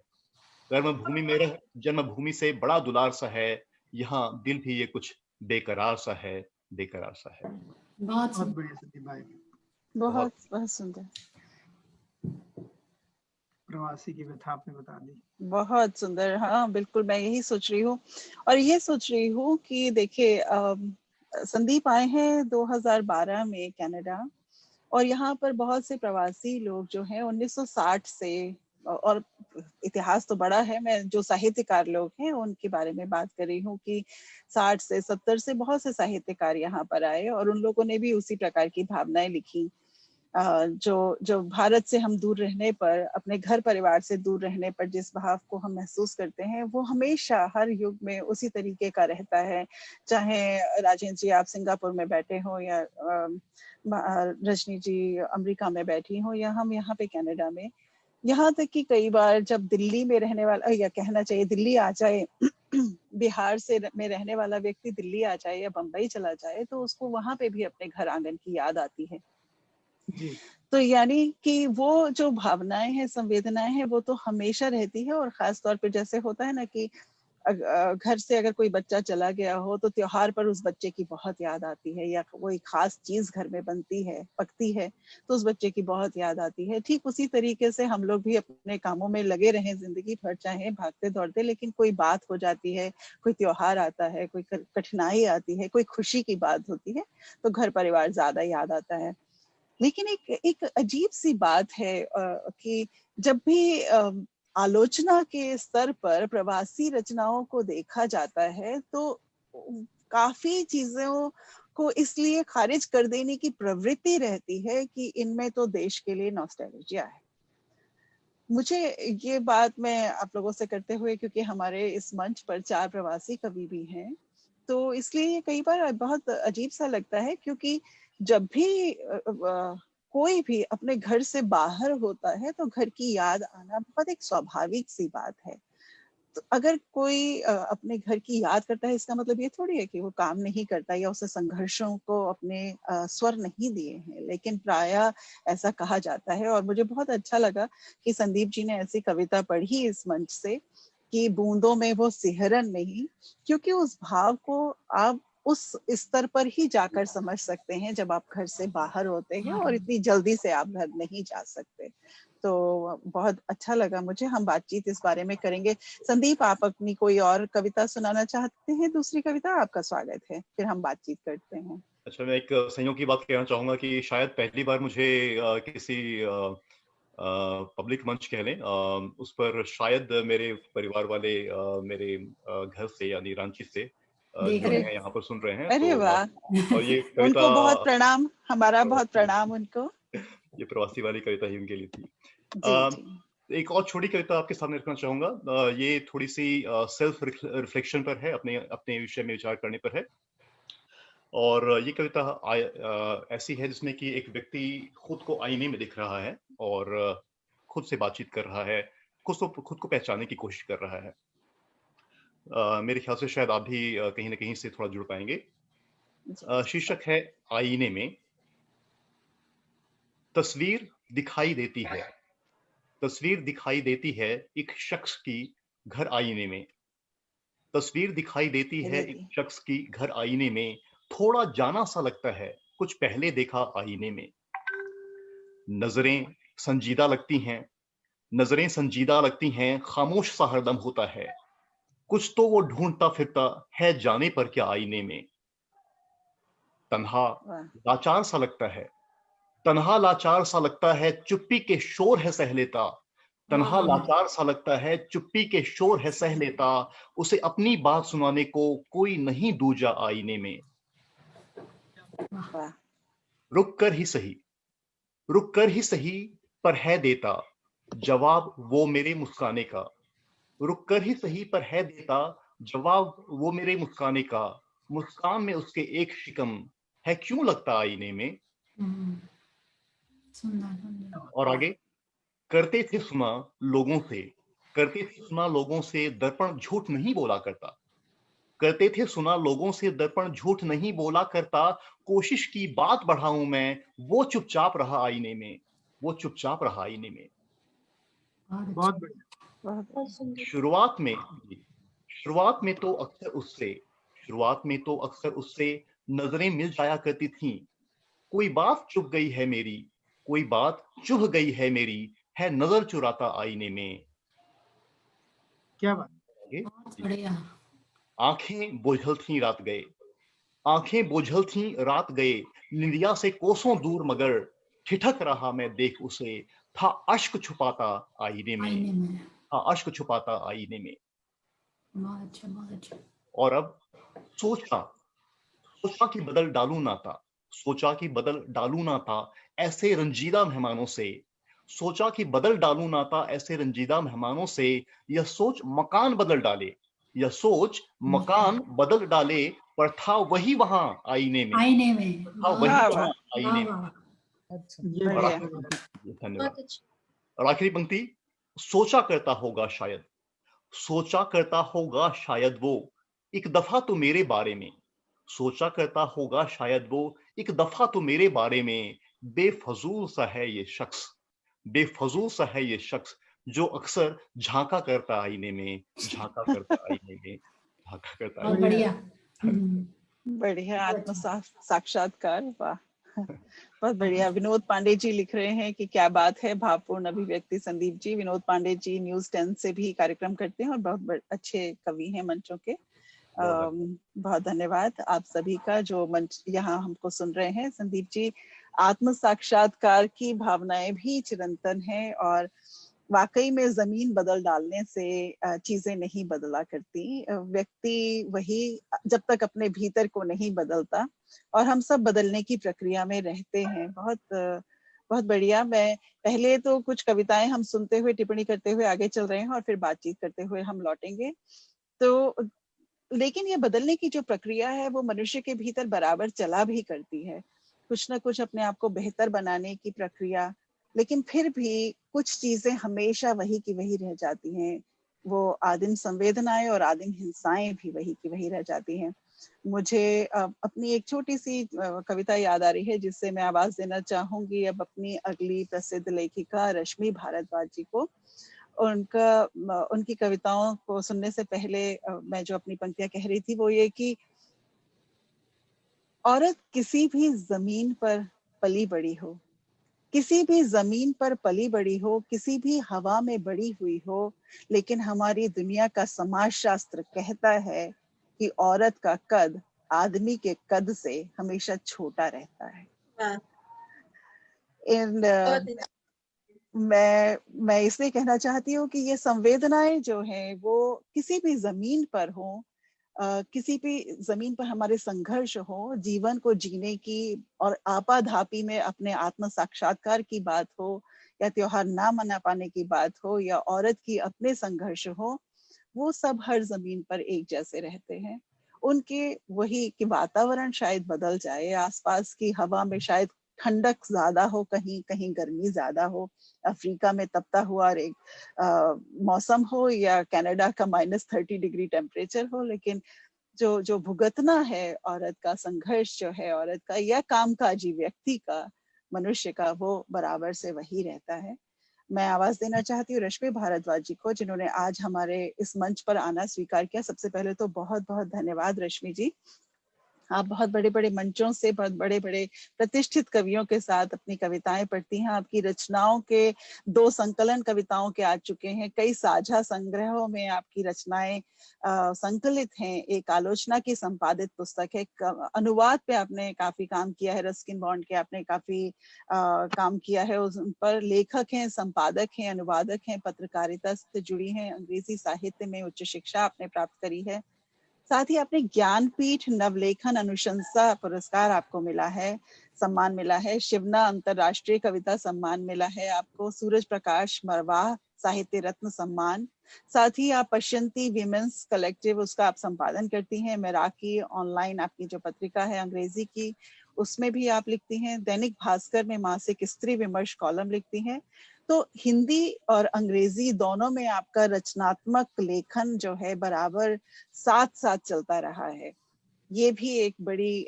कर्मभूमि मेरा जन्मभूमि से बड़ा दुलार सा है, यहाँ दिल भी ये कुछ बेकरार सा है, बेकरार सा है। बहुत बहुत सुंदर। बढ़िया संदीप भाई, बहुत बहुत सुंदर, प्रवासी की व्यथा आपने बता दी। बहुत सुंदर। हाँ बिल्कुल, मैं यही सोच रही हूँ और ये सोच रही हूँ कि देखिए संदीप आए हैं 2012 में कनाडा, और यहाँ पर बहुत से प्रवासी लोग जो हैं 1960 से, और इतिहास तो बड़ा है, मैं जो साहित्यकार लोग हैं उनके बारे में बात कर रही हूँ कि 60 से 70 से बहुत से साहित्यकार यहाँ पर आए और उन लोगों ने भी उसी प्रकार की भावनाएं लिखी। जो भारत से हम दूर रहने पर, अपने घर परिवार से दूर रहने पर जिस भाव को हम महसूस करते हैं वो हमेशा हर युग में उसी तरीके का रहता है। चाहे राजेंद्र जी आप सिंगापुर में बैठे हो, या रजनी जी अमेरिका में बैठी हो, या हम यहाँ पे कनाडा में, यहाँ तक कि कई बार जब दिल्ली में रहने वाला, या कहना चाहिए दिल्ली आ जाए बिहार से में रहने वाला व्यक्ति दिल्ली आ जाए या बम्बई चला जाए तो उसको वहां पे भी अपने घर आंगन की याद आती है। जी। तो यानी कि वो जो भावनाएं हैं, संवेदनाएं हैं, वो तो हमेशा रहती है। और खास तौर पे जैसे होता है ना कि घर से अगर कोई बच्चा चला गया हो तो त्योहार पर उस बच्चे की बहुत याद आती है, या कोई खास चीज घर में बनती है, पकती है, तो उस बच्चे की बहुत याद आती है। ठीक उसी तरीके से हम लोग भी अपने कामों में लगे रहें जिंदगी भर, चाहे भागते दौड़ते, लेकिन कोई बात हो जाती है, कोई त्योहार आता है, कोई कठिनाई आती है, कोई खुशी की बात होती है, तो घर परिवार ज्यादा याद आता है। लेकिन एक अजीब सी बात है कि जब भी आलोचना के स्तर पर प्रवासी रचनाओं को देखा जाता है तो काफी चीजों को इसलिए खारिज कर देने की प्रवृत्ति रहती है कि इनमें तो देश के लिए नॉस्टैल्जिया है। मुझे ये बात मैं आप लोगों से करते हुए, क्योंकि हमारे इस मंच पर 4 प्रवासी कवि भी हैं, तो इसलिए कई बार बहुत अजीब सा लगता है, क्योंकि जब भी कोई भी अपने घर से बाहर होता है तो घर की याद आना बहुत एक स्वाभाविक सी बात है। तो अगर कोई अपने घर की याद करता है, इसका मतलब ये थोड़ी है कि वो काम नहीं करता या उसे संघर्षों को अपने स्वर नहीं दिए हैं, लेकिन प्रायः ऐसा कहा जाता है। और मुझे बहुत अच्छा लगा कि संदीप जी ने ऐसी कविता पढ़ी इस मंच से कि बूंदों में वो सिहरन नहीं, क्योंकि उस भाव को आप उस स्तर पर ही जाकर समझ सकते हैं जब आप घर से बाहर होते हैं, और इतनी जल्दी से आप घर नहीं जा सकते। तो बहुत अच्छा लगा मुझे, हम बातचीत इस बारे में करेंगे। संदीप, आप अपनी कोई और कविता सुनाना चाहते हैं? दूसरी कविता, आपका स्वागत है, फिर हम बातचीत करते हैं। अच्छा, मैं एक संयोग की बात कहना चाहूंगा कि शायद पहली बार मुझे किसी पब्लिक मंच कह लें उस पर शायद मेरे परिवार वाले मेरे घर से यानी रांची से जो है यहाँ पर सुन रहे हैं। अरे तो वाह, और ये कविता उनको बहुत प्रणाम, हमारा बहुत प्रणाम उनको। ये प्रवासी वाली कविता ही उनके लिए थी। जी। एक और छोटी कविता आपके सामने रखना चाहूंगा। ये थोड़ी सी सेल्फ रिफ्लेक्शन पर है, अपने अपने विषय में विचार करने पर है। और ये कविता ऐसी है जिसमें कि एक व्यक्ति खुद को आईने में दिख रहा है और खुद से बातचीत कर रहा है, खुद को पहचानने की कोशिश कर रहा है। मेरे ख्याल से शायद आप भी कहीं ना कहीं से थोड़ा जुड़ पाएंगे। शीर्षक है आईने में। तस्वीर दिखाई देती है, तस्वीर दिखाई देती है एक शख्स की घर आईने में। तस्वीर दिखाई देती है एक शख्स की घर आईने में। थोड़ा जाना सा लगता है कुछ पहले देखा आईने में। नजरें संजीदा लगती हैं, नजरें संजीदा लगती हैं, खामोश सा हरदम होता है। कुछ तो वो ढूंढता फिरता है जाने पर क्या आईने में। तन्हा लाचार सा लगता है, तन्हा लाचार सा लगता है, चुप्पी के शोर है सह लेता। तन्हा लाचार सा लगता है, चुप्पी के शोर है सह लेता। उसे अपनी बात सुनाने को कोई नहीं दूजा आईने में। रुक कर ही सही, रुक कर ही सही पर है देता जवाब वो मेरे मुस्काने का। रुक कर ही सही पर है देता जवाब वो मेरे मुस्काने का। मुस्कान में उसके एक शिकम है क्यों लगता आईने में। और आगे, करते थे सुना लोगों से, करते थे सुना लोगों से, दर्पण झूठ नहीं बोला करता। करते थे सुना लोगों से, दर्पण झूठ नहीं बोला करता। कोशिश की बात बढ़ाऊं मैं, वो चुपचाप रहा आईने में, वो चुपचाप रहा आईने में। बहुत बढ़िया। बहुत शुरुआत में तो अक्सर उससे नजरें मिल जाया करती थीं। कोई बात चुभ गई है मेरी, है नजर चुराता आईने में। क्या बात। बहुत बढ़िया। आंखें बोझल थीं रात गए, निंदिया से कोसों दूर मगर ठिठक रहा मैं देख उसे, था अश्क छुपाता आईने आईने में। में। बहुत अच्छा। और अब सोचा कि बदल डालूं नाता ऐसे रंजीदा मेहमानों से, यह सोच मकान बदल डाले, पर था वही वहां आईने में। वाह वाह, अच्छा। ये और बढ़िया। बहुत बढ़िया। धन्यवाद। और आखिरी पंक्ति, सोचा करता होगा शायद वो एक दफा तो मेरे बारे में, बेफजूल सा है ये शख्स, जो अक्सर झांका करता आईने में। बहुत बढ़िया। बढ़िया, बहुत आत्म अच्छा। साक्षात्कार, वाह। बहुत बढ़िया। विनोद पांडे जी लिख रहे हैं कि क्या बात है, भावपूर्ण अभिव्यक्ति संदीप जी। विनोद पांडे जी न्यूज़ 10 से भी कार्यक्रम करते हैं और बहुत अच्छे कवि हैं मंचों के। बहुत धन्यवाद आप सभी का जो मंच यहाँ हमको सुन रहे हैं। संदीप जी, आत्म साक्षात्कार की भावनाएं भी चिरंतन है और वाकई में जमीन बदल डालने से चीजें नहीं बदला करती। व्यक्ति वही जब तक अपने भीतर को नहीं बदलता, और हम सब बदलने की प्रक्रिया में रहते हैं। बहुत बढ़िया। मैं पहले तो कुछ कविताएं हम सुनते हुए टिप्पणी करते हुए आगे चल रहे हैं और फिर बातचीत करते हुए हम लौटेंगे। तो लेकिन ये बदलने की जो प्रक्रिया है वो मनुष्य के भीतर बराबर चला भी करती है, कुछ ना कुछ अपने आप को बेहतर बनाने की प्रक्रिया। लेकिन फिर भी कुछ चीजें हमेशा वही की वही रह जाती हैं। वो आदिम संवेदनाएं और आदिम हिंसाएं भी वही की वही रह जाती हैं। मुझे अपनी एक छोटी सी कविता याद आ रही है जिससे मैं आवाज देना चाहूंगी अब अपनी अगली प्रसिद्ध लेखिका रश्मि भारद्वाज जी को। उनकी कविताओं को सुनने से पहले मैं जो अपनी पंक्तियां कह रही थी वो ये कि औरत किसी भी जमीन पर पली बड़ी हो, किसी भी जमीन पर पली बड़ी हो, किसी भी हवा में बड़ी हुई हो, लेकिन हमारी दुनिया का समाजशास्त्र कहता है कि औरत का कद आदमी के कद से हमेशा छोटा रहता है। मैं इसलिए कहना चाहती हूँ कि ये संवेदनाएं जो हैं वो किसी भी जमीन पर हो, किसी भी जमीन पर हमारे संघर्ष हो, जीवन को जीने की और आपाधापी में अपने आत्म साक्षात्कार की बात हो, या त्योहार ना मना पाने की बात हो, या औरत की अपने संघर्ष हो, वो सब हर जमीन पर एक जैसे रहते हैं। उनके वही कि वातावरण शायद बदल जाए, आसपास की हवा में शायद ठंडक ज्यादा हो, कहीं कहीं गर्मी ज्यादा हो, अफ्रीका में तपता हुआ एक मौसम हो, या कनाडा का -30 डिग्री टेम्परेचर हो, लेकिन जो भुगतना है औरत का, संघर्ष जो है औरत का, या कामकाजी व्यक्ति का, मनुष्य का, वो बराबर से वही रहता है। मैं आवाज देना चाहती हूँ रश्मि भारद्वाज जी को, जिन्होंने आज हमारे इस मंच पर आना स्वीकार किया। सबसे पहले तो बहुत बहुत धन्यवाद रश्मि जी। आप बहुत बड़े बड़े मंचों से, बहुत बड़े बड़े प्रतिष्ठित कवियों के साथ अपनी कविताएं पढ़ती हैं। आपकी रचनाओं के 2 संकलन कविताओं के आ चुके हैं, कई साझा संग्रहों में आपकी रचनाएं संकलित हैं, एक आलोचना की संपादित पुस्तक है, अनुवाद पे आपने काफी काम किया है, रस्किन बॉन्ड के आपने काफी काम किया है, उस पर लेखक हैं, संपादक हैं, अनुवादक हैं, पत्रकारिता से जुड़ी हैं, अंग्रेजी साहित्य में उच्च शिक्षा आपने प्राप्त करी है। साथ ही आपने ज्ञानपीठ नवलेखन अनुशंसा पुरस्कार आपको मिला है, सम्मान मिला है, शिवना अंतरराष्ट्रीय कविता सम्मान मिला है आपको, सूरज प्रकाश मरवाह साहित्य रत्न सम्मान। साथ ही आप पश्यंती विमेंस कलेक्टिव, उसका आप संपादन करती हैं। मैराकी ऑनलाइन आपकी जो पत्रिका है अंग्रेजी की, उसमें भी आप लिखती हैं। दैनिक भास्कर में मासिक स्त्री विमर्श कॉलम लिखती हैं। तो हिंदी और अंग्रेजी दोनों में आपका रचनात्मक लेखन जो है बराबर साथ साथ चलता रहा है। ये भी एक बड़ी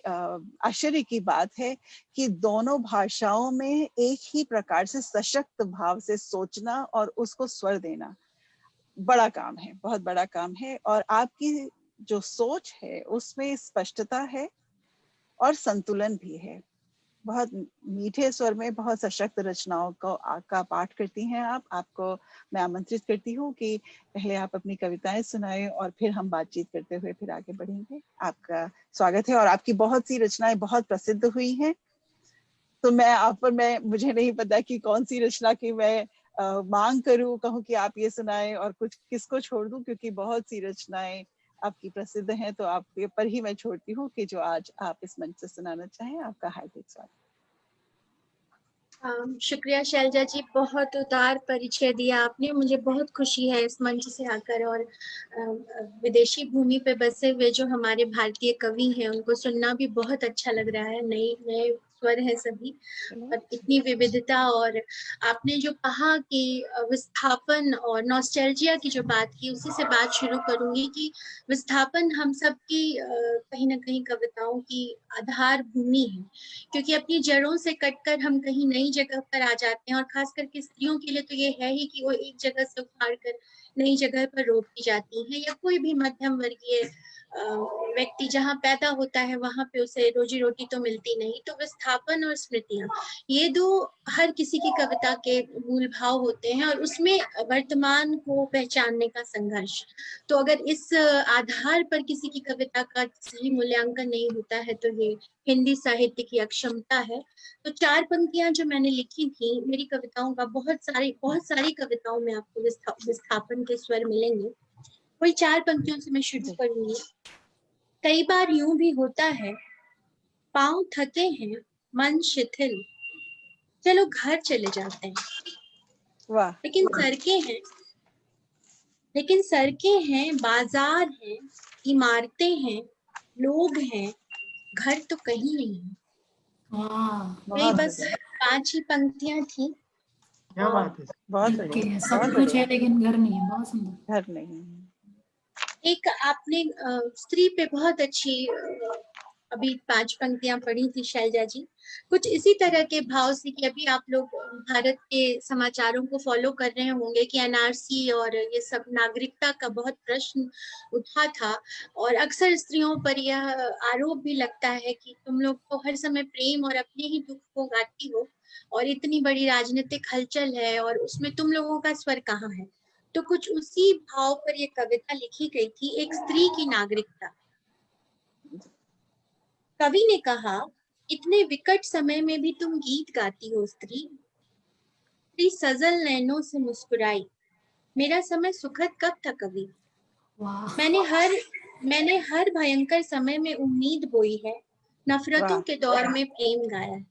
आश्चर्य की बात है कि दोनों भाषाओं में एक ही प्रकार से सशक्त भाव से सोचना और उसको स्वर देना बड़ा काम है, बहुत बड़ा काम है। और आपकी जो सोच है उसमें स्पष्टता है और संतुलन भी है। बहुत मीठे स्वर में बहुत सशक्त रचनाओं का पाठ करती हैं आप। आपको मैं आमंत्रित करती हूँ कि पहले आप अपनी कविताएं सुनाएं और फिर हम बातचीत करते हुए फिर आगे बढ़ेंगे। आपका स्वागत है। और आपकी बहुत सी रचनाएं बहुत प्रसिद्ध हुई हैं, तो मैं मुझे नहीं पता कि कौन सी रचना की मैं मांग करूं, कहूं कि आप ये सुनाएं और कुछ किसको छोड़ दूं, क्योंकि बहुत सी रचनाएं आपकी प्रसिद्ध हैं। तो आपके पर ही मैं छोड़ती हूँ कि जो आज आप इस मंच से सुनाना चाहें। आपका हार्दिक स्वागत। शुक्रिया शैलजा जी, बहुत उदार परिचय दिया आपने। मुझे बहुत खुशी है इस मंच से आकर, और विदेशी भूमि पे बसे हुए जो हमारे भारतीय कवि हैं उनको सुनना भी बहुत अच्छा लग रहा है। नए नए स्वर है सभी और इतनी विविधता। और आपने जो कहा कि विस्थापन और नॉस्टैल्जिया की जो बात की, उसी से बात शुरू करूंगी कि विस्थापन हम सब की कहीं ना कहीं कविताओं की आधार भूमि है, क्योंकि अपनी जड़ों से कटकर हम कहीं नई जगह पर आ जाते हैं। और खास करके स्त्रियों के लिए तो ये है ही कि वो एक जगह से उखाड़ कर नई जगह पर रोक दी जाती है, या कोई भी मध्यम वर्गीय व्यक्ति जहाँ पैदा होता है वहां पे उसे रोजी रोटी तो मिलती नहीं। तो विस्थापन और स्मृतियां, ये दो हर किसी की कविता के मूल भाव होते हैं, और उसमें वर्तमान को पहचानने का संघर्ष। तो अगर इस आधार पर किसी की कविता का सही मूल्यांकन नहीं होता है तो ये हिंदी साहित्य की अक्षमता है। तो 4 पंक्तियां जो मैंने लिखी थी, मेरी कविताओं का बहुत सारी कविताओं में आपको विस्थापन के स्वर मिलेंगे। वही 4 पंक्तियों से मैं शुरू करूंगी। कई बार यूं भी होता है, पांव थके हैं, मन शिथिल, चलो घर चले जाते हैं। वाह। लेकिन सड़कें हैं, बाजार हैं, इमारतें हैं, लोग हैं, घर तो कहीं नहीं है। यही बस 5 ही पंक्तियां थी। क्या बात है। बहुत सब बढ़िया। कुछ है लेकिन घर नहीं है। बहुत सुंदर। घर नहीं। एक आपने स्त्री पे बहुत अच्छी अभी 5 पंक्तियां पढ़ी थी शैलजा जी, कुछ इसी तरह के भाव से कि अभी आप लोग भारत के समाचारों को फॉलो कर रहे होंगे कि एनआरसी और ये सब नागरिकता का बहुत प्रश्न उठा था, और अक्सर स्त्रियों पर यह आरोप भी लगता है कि तुम लोग तो हर समय प्रेम और अपने ही दुख को गाती हो, और इतनी बड़ी राजनीतिक हलचल है और उसमें तुम लोगों का स्वर कहाँ है। तो कुछ उसी भाव पर ये कविता लिखी गई थी, एक स्त्री की नागरिकता। कवि ने कहा, इतने विकट समय में भी तुम गीत गाती हो स्त्री। स्त्री सजल नैनों से मुस्कुराई, मेरा समय सुखद कब था कवि। मैंने हर भयंकर समय में उम्मीद बोई है, नफरतों के दौर में प्रेम गाया है।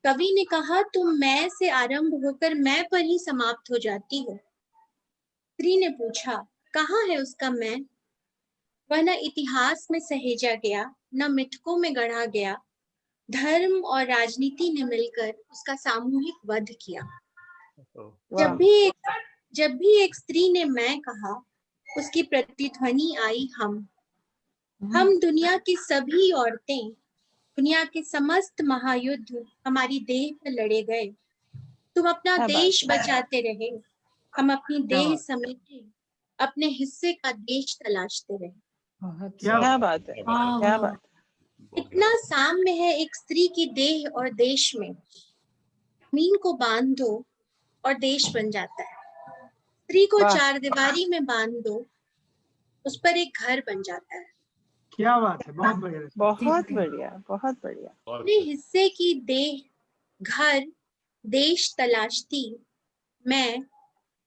कवि ने कहा तुम मैं से आरंभ होकर मैं पर ही समाप्त हो जाती हो। स्त्री ने पूछा, कहाँ है उसका मैं। वह न इतिहास में सहेजा गया, न मिथकों में गढ़ा गया। धर्म और राजनीति ने मिलकर उसका सामूहिक वध किया। जब भी एक स्त्री ने मैं कहा, उसकी प्रतिध्वनि आई हम दुनिया की सभी औरतें, दुनिया के समस्त महायुद्ध हमारी देह पर लड़े गए। तुम अपना देश बचाते रहे, हम अपनी देह समेटे अपने हिस्से का देश तलाशते रहे। क्या बात है। क्या बात। इतना साम्य है एक स्त्री की देह और देश में। जमीन को बांध दो और देश बन जाता है। स्त्री को 4 दीवारी में बांध दो, उस पर एक घर बन जाता है। क्या बात है। बहुत बढ़िया। बहुत बढ़िया। बहुत बढ़िया। अपने हिस्से की देह, घर, देश तलाशती मैं,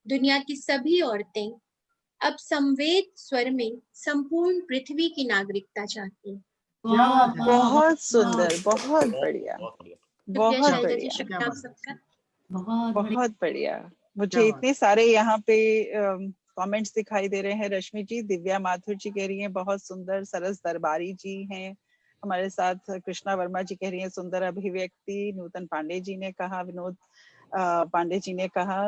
दुनिया की सभी औरतें अब संवेद स्वर में संपूर्ण पृथ्वी की नागरिकता चाहती हैं। बहुत सुंदर। बहुत बढ़िया। बहुत बढ़िया। शुक्रिया आप सबका। बहुत बढ़िया। मुझे इतने सारे यहाँ पे कमेंट्स दिखाई दे रहे हैं। रश्मि जी, दिव्या माथुर जी कह रही हैं बहुत सुंदर। सरस दरबारी जी हैं हमारे साथ। कृष्णा वर्मा जी कह रही हैं सुंदर अभिव्यक्ति। नूतन पांडे जी ने कहा, विनोद पांडे जी ने कहा,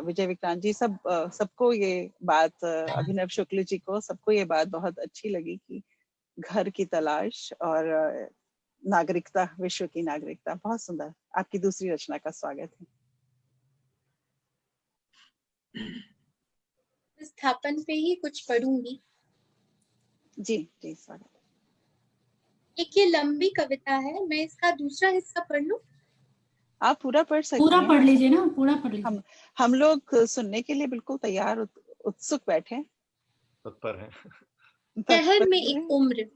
विजय विक्रांत जी, सबको ये बात, अभिनव शुक्ल जी को, सबको ये बात बहुत अच्छी लगी कि घर की तलाश और नागरिकता, विश्व की नागरिकता। बहुत सुंदर। आपकी दूसरी रचना का स्वागत है। स्थापन पे ही कुछ पढ़ूंगी। जी जी, स्वागत। एक ये लंबी कविता है, मैं इसका दूसरा हिस्सा पढ़ लूं? आप पूरा पढ़ सकते पूरा हैं। पढ़ लीजिए ना, पूरा पढ़ लीजिए। हम लोग सुनने के लिए बिल्कुल तैयार, उत्सुक बैठे, तत्पर है। शहर में एक उम्र।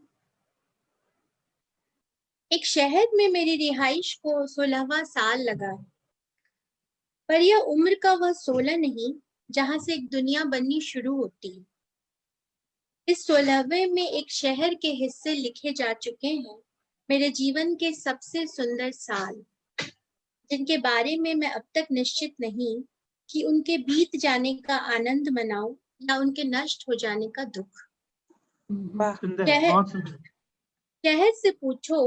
एक शहर में मेरी रिहाइश को 16वां साल लगा, पर यह उम्र का वह 16 नहीं जहां से एक दुनिया बननी शुरू होती। इस 16वें में एक शहर के हिस्से लिखे जा चुके हैं, मेरे जीवन के सबसे सुंदर साल, जिनके बारे में मैं अब तक निश्चित नहीं कि उनके बीत जाने का आनंद मनाऊं या उनके नष्ट हो जाने का दुख। सुंदर, बहुत सुंदर। शहर से पूछो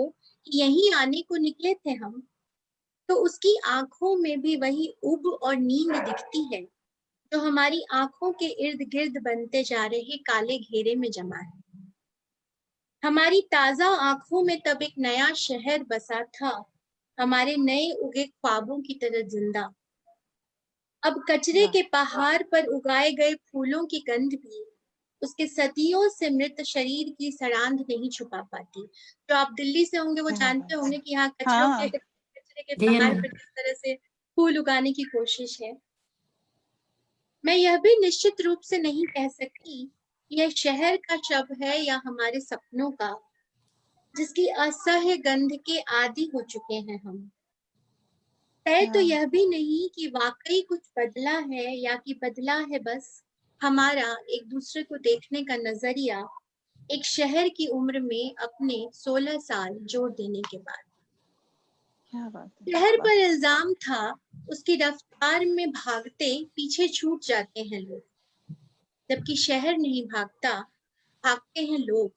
कि यहीं आने को निकले थे हम, तो उसकी आंखों में भी वही उब और नींद दिखती है जो हमारी आंखों के इर्द गिर्द बनते जा रहे काले घेरे में जमा है। हमारी ताजा आंखों में तब एक नया शहर बसा था, हमारे नए उगे ख्वाबों की तरह जिंदा। अब कचरे के पहाड़ पर उगाए गए फूलों की गंध भी उसके सदियों से मृत शरीर की सड़ांध नहीं छुपा पाती। जो आप दिल्ली से होंगे वो जानते होंगे कि यहाँ कचरे के पहाड़ पर किस तरह से फूल उगाने की कोशिश है। मैं यह भी निश्चित रूप से नहीं कह सकती यह शहर का शव है या हमारे सपनों का, जिसकी असह्य गंध के आदी हो चुके हैं हम। तय तो यह भी नहीं कि वाकई कुछ बदला है या कि बदला है बस हमारा एक दूसरे को देखने का नजरिया, एक शहर की उम्र में अपने 16 साल जोड़ देने के बाद। क्या बात है। शहर पर इल्जाम था उसकी रफ्तार में भागते पीछे छूट जाते हैं लोग, जबकि शहर नहीं भागता, भागते हैं लोग।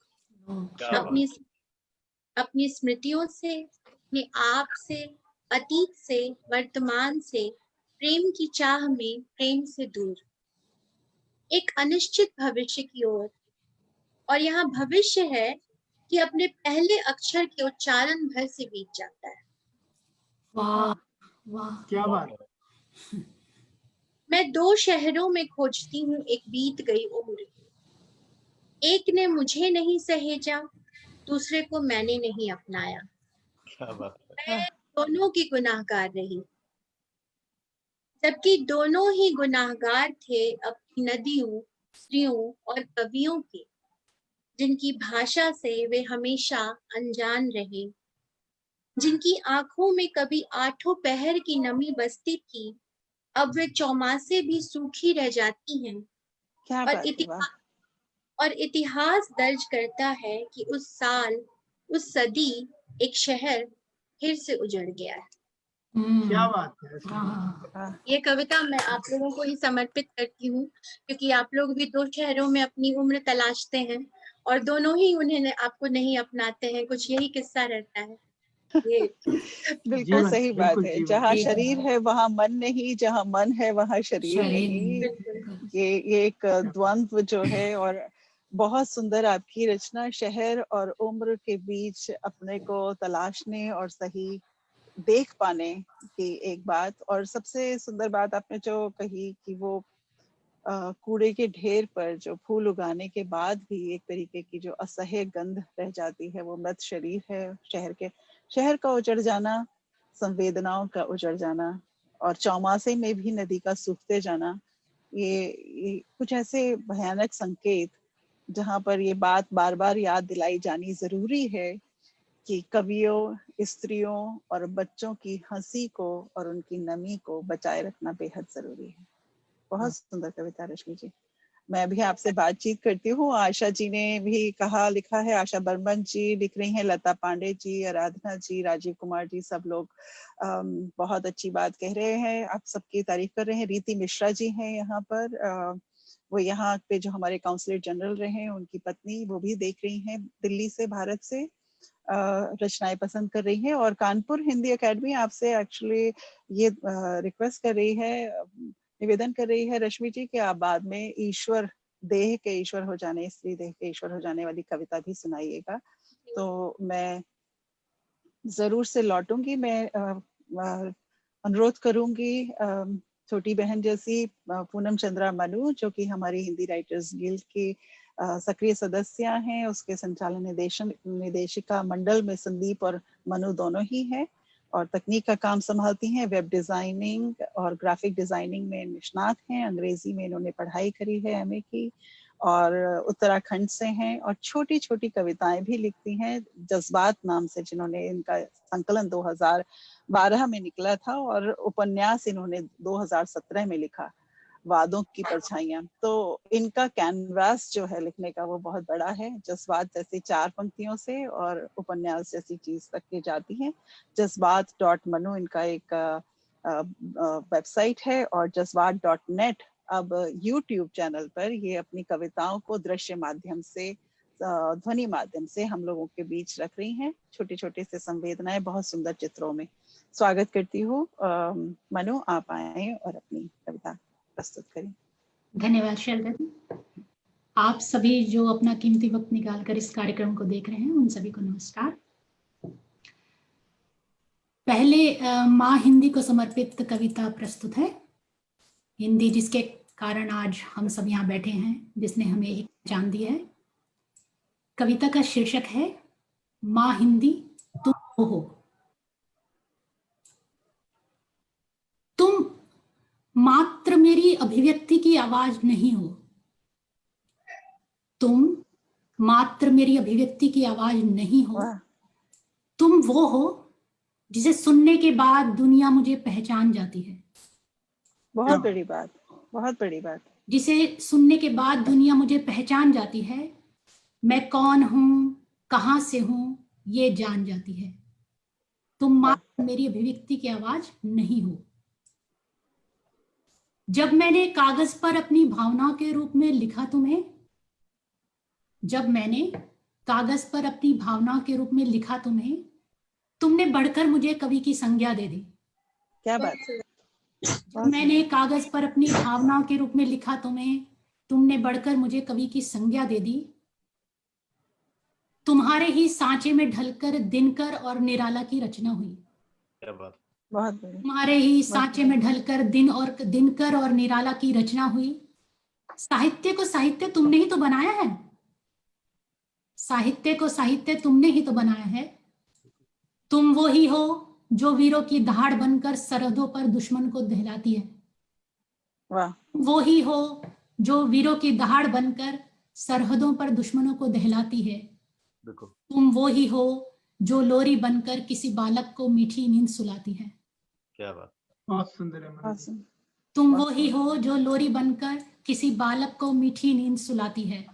अपनी स्मृतियों से, अपने आप से, अतीत से, वर्तमान से, प्रेम की चाह में प्रेम से दूर, एक अनिश्चित भविष्य की ओर। और यहाँ भविष्य है कि अपने पहले अक्षर के उच्चारण भर से बीत जाता है। वाह वाह, क्या बात। मैं 2 शहरों में खोजती हूँ एक बीत गई उम्र। एक ने मुझे नहीं सहेजा, दूसरे को मैंने नहीं अपनाया। क्या बात है। मैं दोनों की गुनाहगार रही, जबकि दोनों ही गुनाहगार थे अपनी नदियों, स्त्रियों और कवियों के, जिनकी भाषा से वे हमेशा अनजान रहे, जिनकी आंखों में कभी 8 पहर की नमी बसती थी, अब वे चौमासे भी सूखी रह जाती हैं। क्या बात है। और इतिहास दर्ज करता है कि उस साल, उस सदी, एक शहर फिर से उजड़ गया है। क्या बात है। ये कविता मैं आप लोगों को ही समर्पित करती हूँ, क्योंकि आप लोग भी 2 शहरों में अपनी उम्र तलाशते हैं और दोनों ही उन्हें आपको नहीं अपनाते हैं। कुछ यही किस्सा रहता है। ये बिल्कुल सही बात है। जहाँ शरीर है वहाँ मन नहीं, जहाँ मन है वहाँ शरीर नहीं। ये एक द्वंद्व जो है। और बहुत सुंदर आपकी रचना, शहर और उम्र के बीच अपने को तलाशने और सही देख पाने की एक बात। और सबसे सुंदर बात आपने जो कही कि वो कूड़े के ढेर पर जो फूल उगाने के बाद भी एक तरीके की जो असह्य गंध रह जाती है, वो मृत शरीर है। शहर का उजड़ जाना, संवेदनाओं का उजड़ जाना, और चौमासे में भी नदी का सूखते जाना, ये कुछ ऐसे भयानक संकेत जहाँ पर ये बात बार बार याद दिलाई जानी जरूरी है कि कवियों, स्त्रियों और बच्चों की हंसी को और उनकी नमी को बचाए रखना बेहद जरूरी है। बहुत सुंदर कविता रश्मि जी। मैं भी आपसे बातचीत करती हूँ। आशा जी ने भी कहा, लिखा है, आशा बर्मन जी लिख रही हैं, लता पांडे जी, आराधना जी, राजीव कुमार जी, सब लोग बहुत अच्छी बात कह रहे हैं, आप सबकी तारीफ कर रहे हैं। रीति मिश्रा जी हैं यहाँ पर, वो यहाँ पे जो हमारे काउंसलर जनरल रहे हैं, उनकी पत्नी, वो भी देख रही हैं दिल्ली से, भारत से। रचनाएं पसंद कर रही हैं। और कानपुर हिंदी एकेडमी आपसे एक्चुअली ये रिक्वेस्ट कर रही है, निवेदन कर रही है रश्मि जी कि आप बाद में ईश्वर देह के ईश्वर हो जाने, स्त्री देह के ईश्वर हो जाने वाली कविता भी सुनाइएगा। तो मैं जरूर से लौटूंगी। मैं अनुरोध करूंगी छोटी बहन जैसी पूनम चंद्रा मनु, जो कि हमारी हिंदी राइटर्स गिल्ड की सक्रिय सदस्य हैं, उसके संचालन निदेशिका मंडल में संदीप और मनु दोनों ही हैं और तकनीक का काम संभालती हैं। वेब डिजाइनिंग और ग्राफिक डिजाइनिंग में निष्णात हैं। अंग्रेजी में इन्होंने पढ़ाई करी है एमए की और उत्तराखंड से हैं और छोटी छोटी कविताएं भी लिखती हैं। जज्बात नाम से जिन्होंने, इनका संकलन 2012 में निकला था और उपन्यास इन्होंने 2017 में लिखा, वादों की परछाइयां। तो इनका कैनवास जो है लिखने का वो बहुत बड़ा है। जज्बात जैसी 4 पंक्तियों से और उपन्यास जैसी चीज तक की जाती है। जज्बात.मनु इनका एक वेबसाइट है और जज्बात.net अब YouTube चैनल पर ये अपनी कविताओं को दृश्य माध्यम से, ध्वनि माध्यम से हम लोगों के बीच रख रही हैं। छोटे छोटे से संवेदनाएं बहुत सुंदर चित्रों में। स्वागत करती हूँ मनु, आप आए और अपनी कविता प्रस्तुत करें। धन्यवाद शैलजा जी। आप सभी जो अपना कीमती वक्त निकालकर इस कार्यक्रम को देख रहे हैं, उन सभी को नमस्कार। पहले माँ हिंदी को समर्पित कविता प्रस्तुत है। हिंदी जिसके कारण आज हम सब यहाँ बैठे हैं, जिसने हमें एक पहचान दी है। कविता का शीर्षक है माँ हिंदी तुम वो हो। तुम मात्र मेरी अभिव्यक्ति की आवाज नहीं हो। तुम मात्र मेरी अभिव्यक्ति की आवाज नहीं हो। तुम वो हो जिसे सुनने के बाद दुनिया मुझे पहचान जाती है। बहुत बड़ी बात, बहुत बड़ी बात। जिसे सुनने के बाद दुनिया मुझे पहचान जाती है। मैं कौन हूं, कहां से हूं, ये जान जाती है। तुम मात्र मेरी अभिव्यक्ति की आवाज नहीं हो। जब मैंने कागज पर अपनी भावना के रूप में लिखा तुम्हें, जब मैंने कागज पर अपनी भावना के रूप में लिखा तुम्हें, तुमने बढ़कर मुझे कवि की संज्ञा दे दी। क्या बात है। जब मैंने कागज पर अपनी भावना के रूप में लिखा तुम्हें, तुमने बढ़कर मुझे कवि की संज्ञा दे दी। तुम्हारे ही सांचे में ढलकर दिनकर और निराला की रचना हुई। क्या बात। बहुत बड़ी। तुम्हारे ही सांचे में ढलकर दिनकर और निराला की रचना हुई। साहित्य को साहित्य तुमने ही तो बनाया है। साहित्य को साहित्य तुमने ही तो बनाया है। तुम वो ही हो जो वीरों की दहाड़ बनकर सरहदों पर दुश्मन को दहलाती है। वाह। वो ही हो जो वीरों की दहाड़ बनकर सरहदों पर दुश्मनों को दहलाती है। तुम वो ही हो जो लोरी बनकर किसी बालक को मीठी नींद सुलाती है। क्या बात। बहुत सुंदर है। तुम वो ही हो जो लोरी बनकर किसी बालक को मीठी नींद सुलाती है।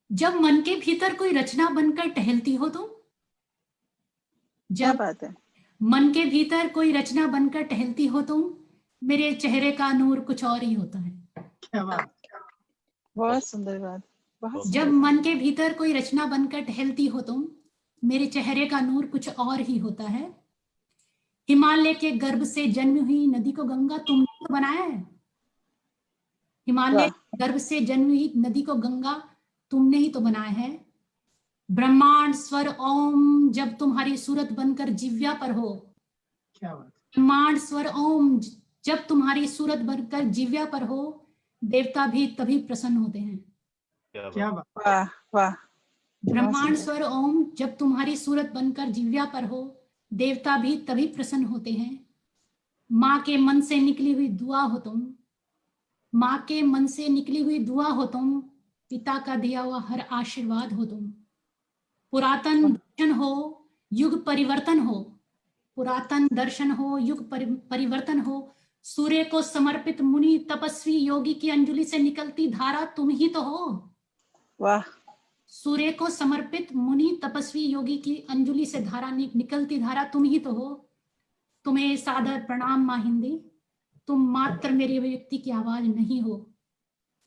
जब मन के भीतर कोई रचना बनकर टहलती हो तुम, क्या बात है। मन के भीतर कोई रचना बनकर टहलती हो तुम, मेरे चेहरे का नूर कुछ और ही होता है। क्या बात। बहुत सुंदर बात। बहुत जब मन के भीतर कोई रचना बनकर टहलती हो तुम, मेरे चेहरे का नूर कुछ और ही होता है। हिमालय के गर्भ से जन्मी हुई नदी को गंगा तुमने तो बनाया है। हिमालय गर्भ से जन्मी हुई नदी को गंगा तुमने ही तो बनाया है। ब्रह्मांड स्वर ओम जब तुम्हारी सूरत बनकर जिव्या पर हो। क्या बात। ब्रह्मांड स्वर ओम जब तुम्हारी सूरत बनकर जिव्या पर हो, देवता भी तभी प्रसन्न होते हैं। क्या बात। वाह वाह। ब्रह्मांड स्वर ओम जब तुम्हारी सूरत बनकर जिव्या पर हो, देवता भी तभी प्रसन्न होते हैं। माँ के मन से निकली हुई दुआ हो तुम। माँ के मन से निकली हुई दुआ हो तुम। पिता का दिया हुआ हर आशीर्वाद हो तुम। पुरातन दर्शन हो, युग परिवर्तन हो। पुरातन दर्शन हो, युग परिवर्तन हो। सूर्य को समर्पित मुनि तपस्वी योगी की अंजलि से निकलती धारा तुम ही तो हो। वाह। सूर्य को समर्पित मुनि तपस्वी योगी की अंजलि से निकलती धारा तुम ही तो हो। तुम्हें सादर प्रणाम माँ हिंदी। तुम मात्र मेरी अभिव्यक्ति की आवाज नहीं हो।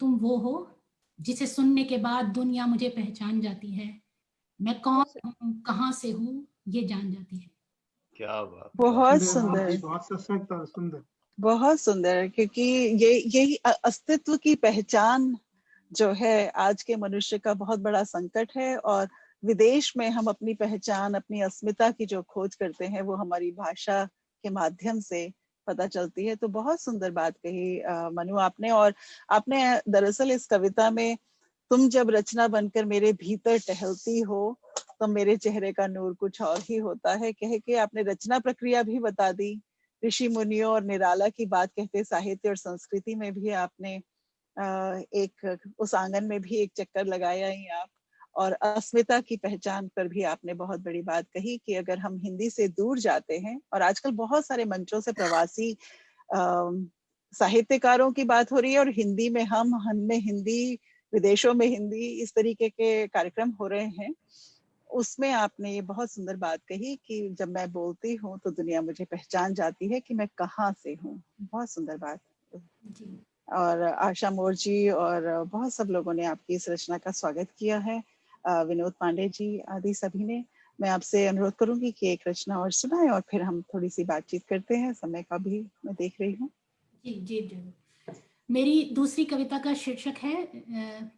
तुम वो हो जिसे सुनने के बाद दुनिया मुझे पहचान जाती है। मैं कौन हूँ, कहाँ से हूँ, ये जान जाती है। क्या बात, बहुत सुंदर, सुंदर, बहुत सशक्त और सुंदर। बहुत सुंदर, क्योंकि यही अस्तित्व की पहचान जो है आज के मनुष्य का बहुत बड़ा संकट है। और विदेश में हम अपनी पहचान, अपनी अस्मिता की जो खोज करते हैं वो हमारी भाषा के माध्यम से पता चलती है। तो बहुत सुंदर बात कही मनु आपने। और आपने दरअसल इस कविता में तुम जब रचना बनकर मेरे भीतर टहलती हो तो मेरे चेहरे का नूर कुछ और ही होता है कह के आपने रचना प्रक्रिया भी बता दी। ऋषि मुनियों और निराला की बात कहते साहित्य और संस्कृति में भी आपने एक उस आंगन में भी एक चक्कर लगाया ही आप। और अस्मिता की पहचान पर भी आपने बहुत बड़ी बात कही कि अगर हम हिंदी से दूर जाते हैं, और आजकल बहुत सारे मंचों से प्रवासी साहित्यकारों की बात हो रही है और हिंदी में हम में हिंदी, विदेशों में हिंदी, इस तरीके के कार्यक्रम हो रहे हैं। उसमें आपने ये बहुत सुंदर बात कही कि जब मैं बोलती हूँ तो दुनिया मुझे पहचान जाती है कि मैं कहाँ से हूँ। बहुत सुंदर बात। जी। और आशा मोर जी और बहुत सब लोगों ने आपकी इस रचना का स्वागत किया है, विनोद पांडे जी आदि सभी ने। मैं आपसे अनुरोध करूंगी कि एक रचना और सुनाएं और फिर हम थोड़ी सी बातचीत करते हैं। समय का भी मैं देख रही हूँ। जी जी जरूर। मेरी दूसरी कविता का शीर्षक है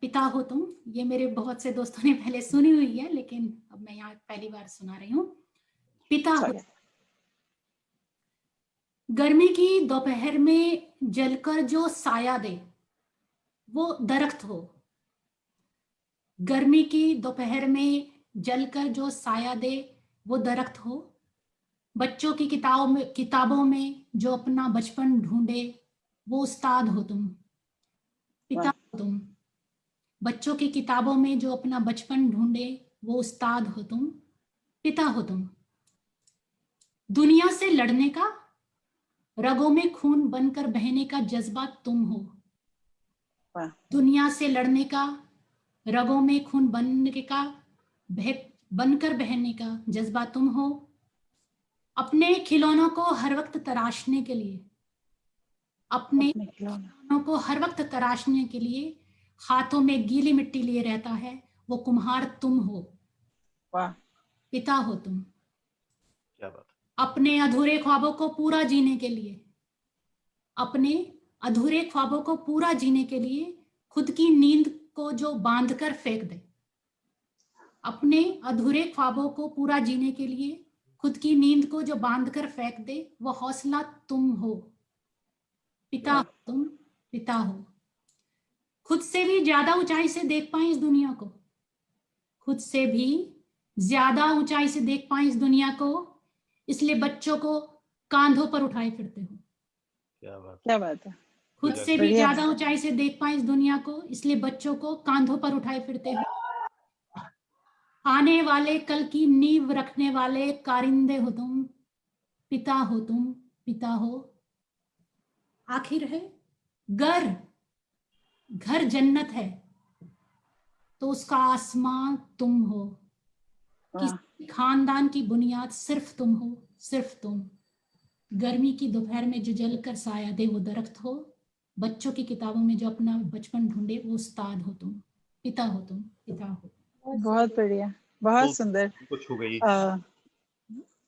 पिता हो तुम। ये मेरे बहुत से दोस्तों ने पहले सुनी हुई है, लेकिन अब मैं यहाँ पहली बार सुना रही हूँ। पिता हो। स्वागत। गर्मी की दोपहर में जलकर जो साया दे वो दरख्त हो। गर्मी की दोपहर में जलकर जो साया दे वो दरख्त हो। बच्चों की किताबों में जो अपना बचपन ढूंढे वो उस्ताद हो तुम। पिता हो तुम। बच्चों की किताबों में जो अपना बचपन ढूंढे वो उस्ताद हो तुम। पिता हो तुम। दुनिया से लड़ने का, रगों में खून बनकर बहने का जज्बा तुम हो। दुनिया से लड़ने का, रगों में खून बनकर बहने का जज्बा तुम हो। अपने खिलौनों को हर वक्त तराशने के लिए, अपने खिलौनों को हर वक्त तराशने के लिए हाथों में गीली मिट्टी लिए रहता है वो कुम्हार तुम हो। वाह। पिता हो तुम। क्या बात। अपने अधूरे ख्वाबों को पूरा जीने के लिए, अपने अधूरे ख्वाबों को पूरा जीने के लिए खुद की नींद को जो बांध कर फेंक दे। अपने अधूरे ख्वाबों को पूरा जीने के लिए खुद की नींद को जो बांध कर फेंक दे वो हौसला तुम हो। पिता हो तुम। पिता हो। खुद से भी ज्यादा ऊंचाई से देख पाए इस दुनिया को, खुद से भी ज्यादा ऊंचाई से देख पाए इस दुनिया को, इसलिए बच्चों को कांधों पर उठाए फिरते हो। क्या बात, क्या बात है। खुद से भी ज्यादा ऊंचाई से देख पाए इस दुनिया को, इसलिए बच्चों को कांधों पर उठाए फिरते हो। आने वाले कल की नींव रखने वाले कारिंदे हो तुम। पिता हो तुम। पिता हो। आखिर है घर जन्नत है तो उसका आसमां तुम हो। किसी खानदान की बुनियाद सिर्फ तुम हो, सिर्फ तुम। गर्मी की दोपहर में जो जलकर साया दे वो दरख्त हो। बच्चों की किताबों में जो अपना बचपन ढूंढे वो उस्ताद हो तुम। पिता हो तुम। पिता हो। बहुत बढ़िया, बहुत सुंदर। कुछ हो गई।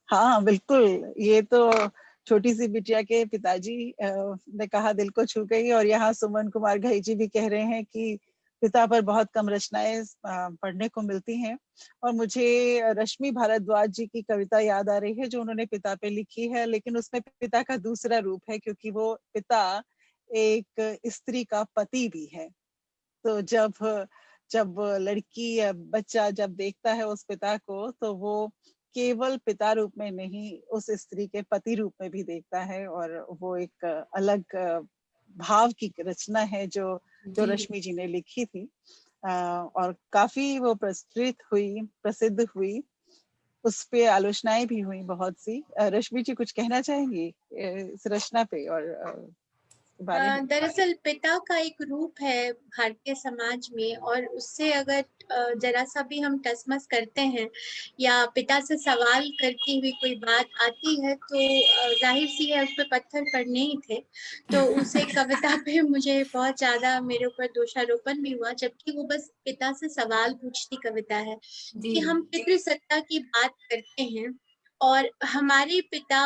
हाँ बिल्कुल, ये तो छोटी सी बिटिया के पिताजी ने कहा दिल को छू गई। और यहाँ सुमन कुमार घई जी भी कह रहे हैं कि पिता पर बहुत कम रचनाएं पढ़ने को मिलती हैं। और मुझे रश्मि भारद्वाज जी की कविता याद आ रही है जो उन्होंने पिता पे लिखी है, लेकिन उसमें पिता का दूसरा रूप है क्योंकि वो पिता एक स्त्री का पति भी है। तो जब लड़की या बच्चा जब देखता है उस पिता को तो वो केवल पिता रूप में नहीं, उस स्त्री के पति रूप में भी देखता है। और वो एक अलग भाव की रचना है जो रश्मि जी ने लिखी थी। और काफी वो प्रसिद्ध हुई, उस पे आलोचनाएं भी हुई बहुत सी। रश्मि जी कुछ कहना चाहेंगी इस रचना पे और के बारे में। दरअसल पिता का एक रूप है भारतीय समाज में, और उससे अगर जरा सा भी हम टसमस करते हैं या पिता से सवाल करती हुई कोई बात आती है तो जाहिर सी है उस पर पत्थर पड़ने ही थे। तो उसे कविता पे मुझे बहुत ज्यादा मेरे ऊपर दोषारोपण भी हुआ, जबकि वो बस पिता से सवाल पूछती कविता है कि हम पितृसत्ता की बात करते हैं और हमारे पिता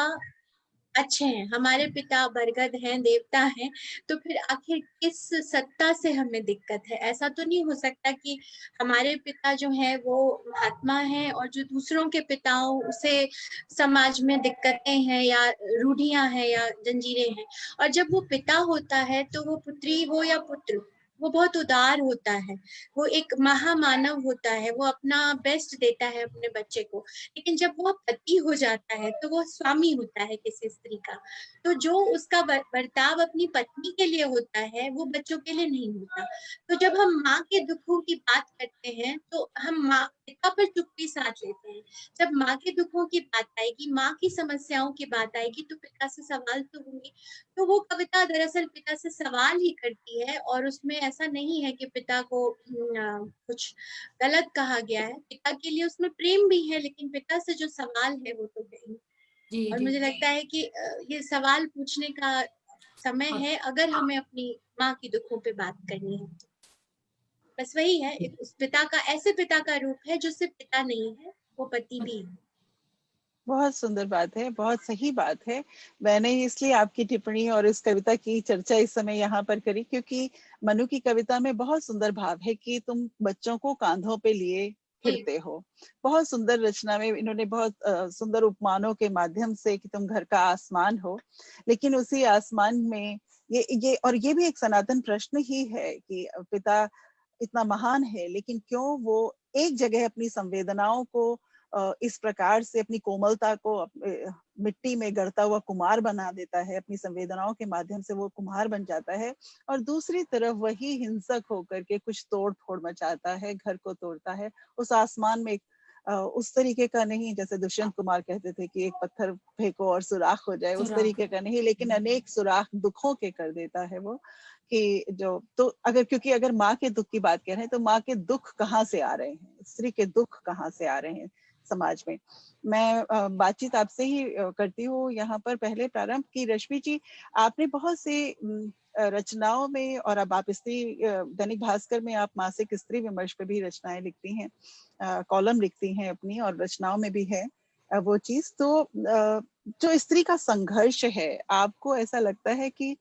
अच्छे हैं, हमारे पिता बरगद हैं, देवता हैं, तो फिर आखिर किस सत्ता से हमें दिक्कत है? ऐसा तो नहीं हो सकता कि हमारे पिता जो है वो महात्मा हैं और जो दूसरों के पिताओं से समाज में दिक्कतें हैं या रूढ़ियां हैं या जंजीरें हैं। और जब वो पिता होता है तो वो पुत्री हो या पुत्र, वो बहुत उदार होता है, वो एक महामानव होता है, वो अपना बेस्ट देता है अपने बच्चे को। लेकिन जब वो पति हो जाता है तो वो स्वामी होता है किसी स्त्री का, तो जो उसका बर्ताव अपनी पत्नी के लिए होता है वो बच्चों के लिए नहीं होता। तो जब हम माँ के दुखों की बात करते हैं तो हम माँ पिता पर चुप्पी साध लेते हैं। जब माँ के दुखों की बात आएगी, माँ की समस्याओं की बात आएगी तो पिता से सवाल तो होंगे। तो वो कविता दरअसल पिता से सवाल ही करती है, और उसमें ऐसा नहीं है कि पिता को कुछ गलत कहा गया है। पिता के लिए उसमें प्रेम भी है, लेकिन पिता से जो सवाल है वो तो है ही। और मुझे लगता है कि ये सवाल पूछने का समय है अगर हमें अपनी माँ की दुखों पे बात करनी है। बस वही है, उस पिता का, ऐसे पिता का रूप है जो सिर्फ पिता नहीं है, वो पति भी है। बहुत सुंदर बात है, बहुत सही बात है। मैंने इसलिए आपकी टिप्पणी और इस कविता की चर्चा इस समय यहाँ पर करी क्योंकि मनु की कविता में बहुत सुंदर भाव है कि तुम बच्चों को कांधों पे लिए फिरते हो। बहुत सुंदर रचना में इन्होंने बहुत सुंदर उपमानों के माध्यम से कि तुम घर का आसमान हो, लेकिन उसी आसमान में ये भी एक सनातन प्रश्न ही है कि पिता इतना महान है लेकिन क्यों वो एक जगह अपनी संवेदनाओं को इस प्रकार से, अपनी कोमलता को मिट्टी में गड़ता हुआ कुम्हार बना देता है, अपनी संवेदनाओं के माध्यम से वो कुम्हार बन जाता है, और दूसरी तरफ वही हिंसक होकर के कुछ तोड़ फोड़ मचाता है, घर को तोड़ता है। उस आसमान में उस तरीके का नहीं जैसे दुष्यंत कुमार कहते थे कि एक पत्थर फेंको और सुराख हो जाए, उस तरीके का नहीं, लेकिन अनेक सुराख दुखों के कर देता है वो। कि जो तो क्योंकि अगर माँ के दुख की बात कर रहे हैं तो माँ के दुख कहाँ से आ रहे हैं, स्त्री के दुख कहाँ से आ रहे हैं समाज में। मैं बातचीत आपसे ही करती हूँ यहाँ पर पहले प्रारंभ की। रश्मि जी, आपने बहुत से रचनाओं में, और अब आप स्त्री दैनिक भास्कर में आप मासिक स्त्री विमर्श पे भी रचनाएं लिखती हैं, कॉलम लिखती हैं अपनी, और रचनाओं में भी है वो चीज। तो जो स्त्री का संघर्ष है, आपको ऐसा लगता है कि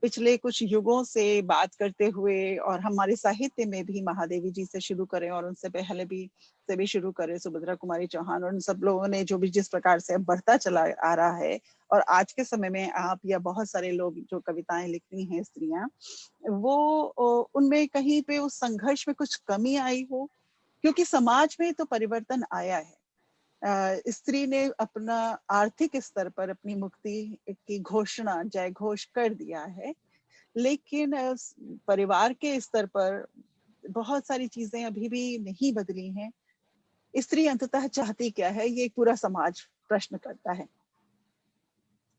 पिछले कुछ युगों से बात करते हुए, और हमारे साहित्य में भी महादेवी जी से शुरू करें और उनसे पहले भी शुरू करें, सुभद्रा कुमारी चौहान, और उन सब लोगों ने जो भी जिस प्रकार से बढ़ता चला आ रहा है, और आज के समय में आप या बहुत सारे लोग जो कविताएं लिखती हैं स्त्रियां, वो उनमें कहीं पे उस संघर्ष में कुछ कमी आई हो? क्योंकि समाज में तो परिवर्तन आया है, स्त्री ने अपना आर्थिक स्तर पर अपनी मुक्ति की घोषणा जय घोष कर दिया है, लेकिन परिवार के स्तर पर बहुत सारी चीजें अभी भी नहीं बदली हैं। स्त्री अंततः चाहती क्या है, ये पूरा समाज प्रश्न करता है।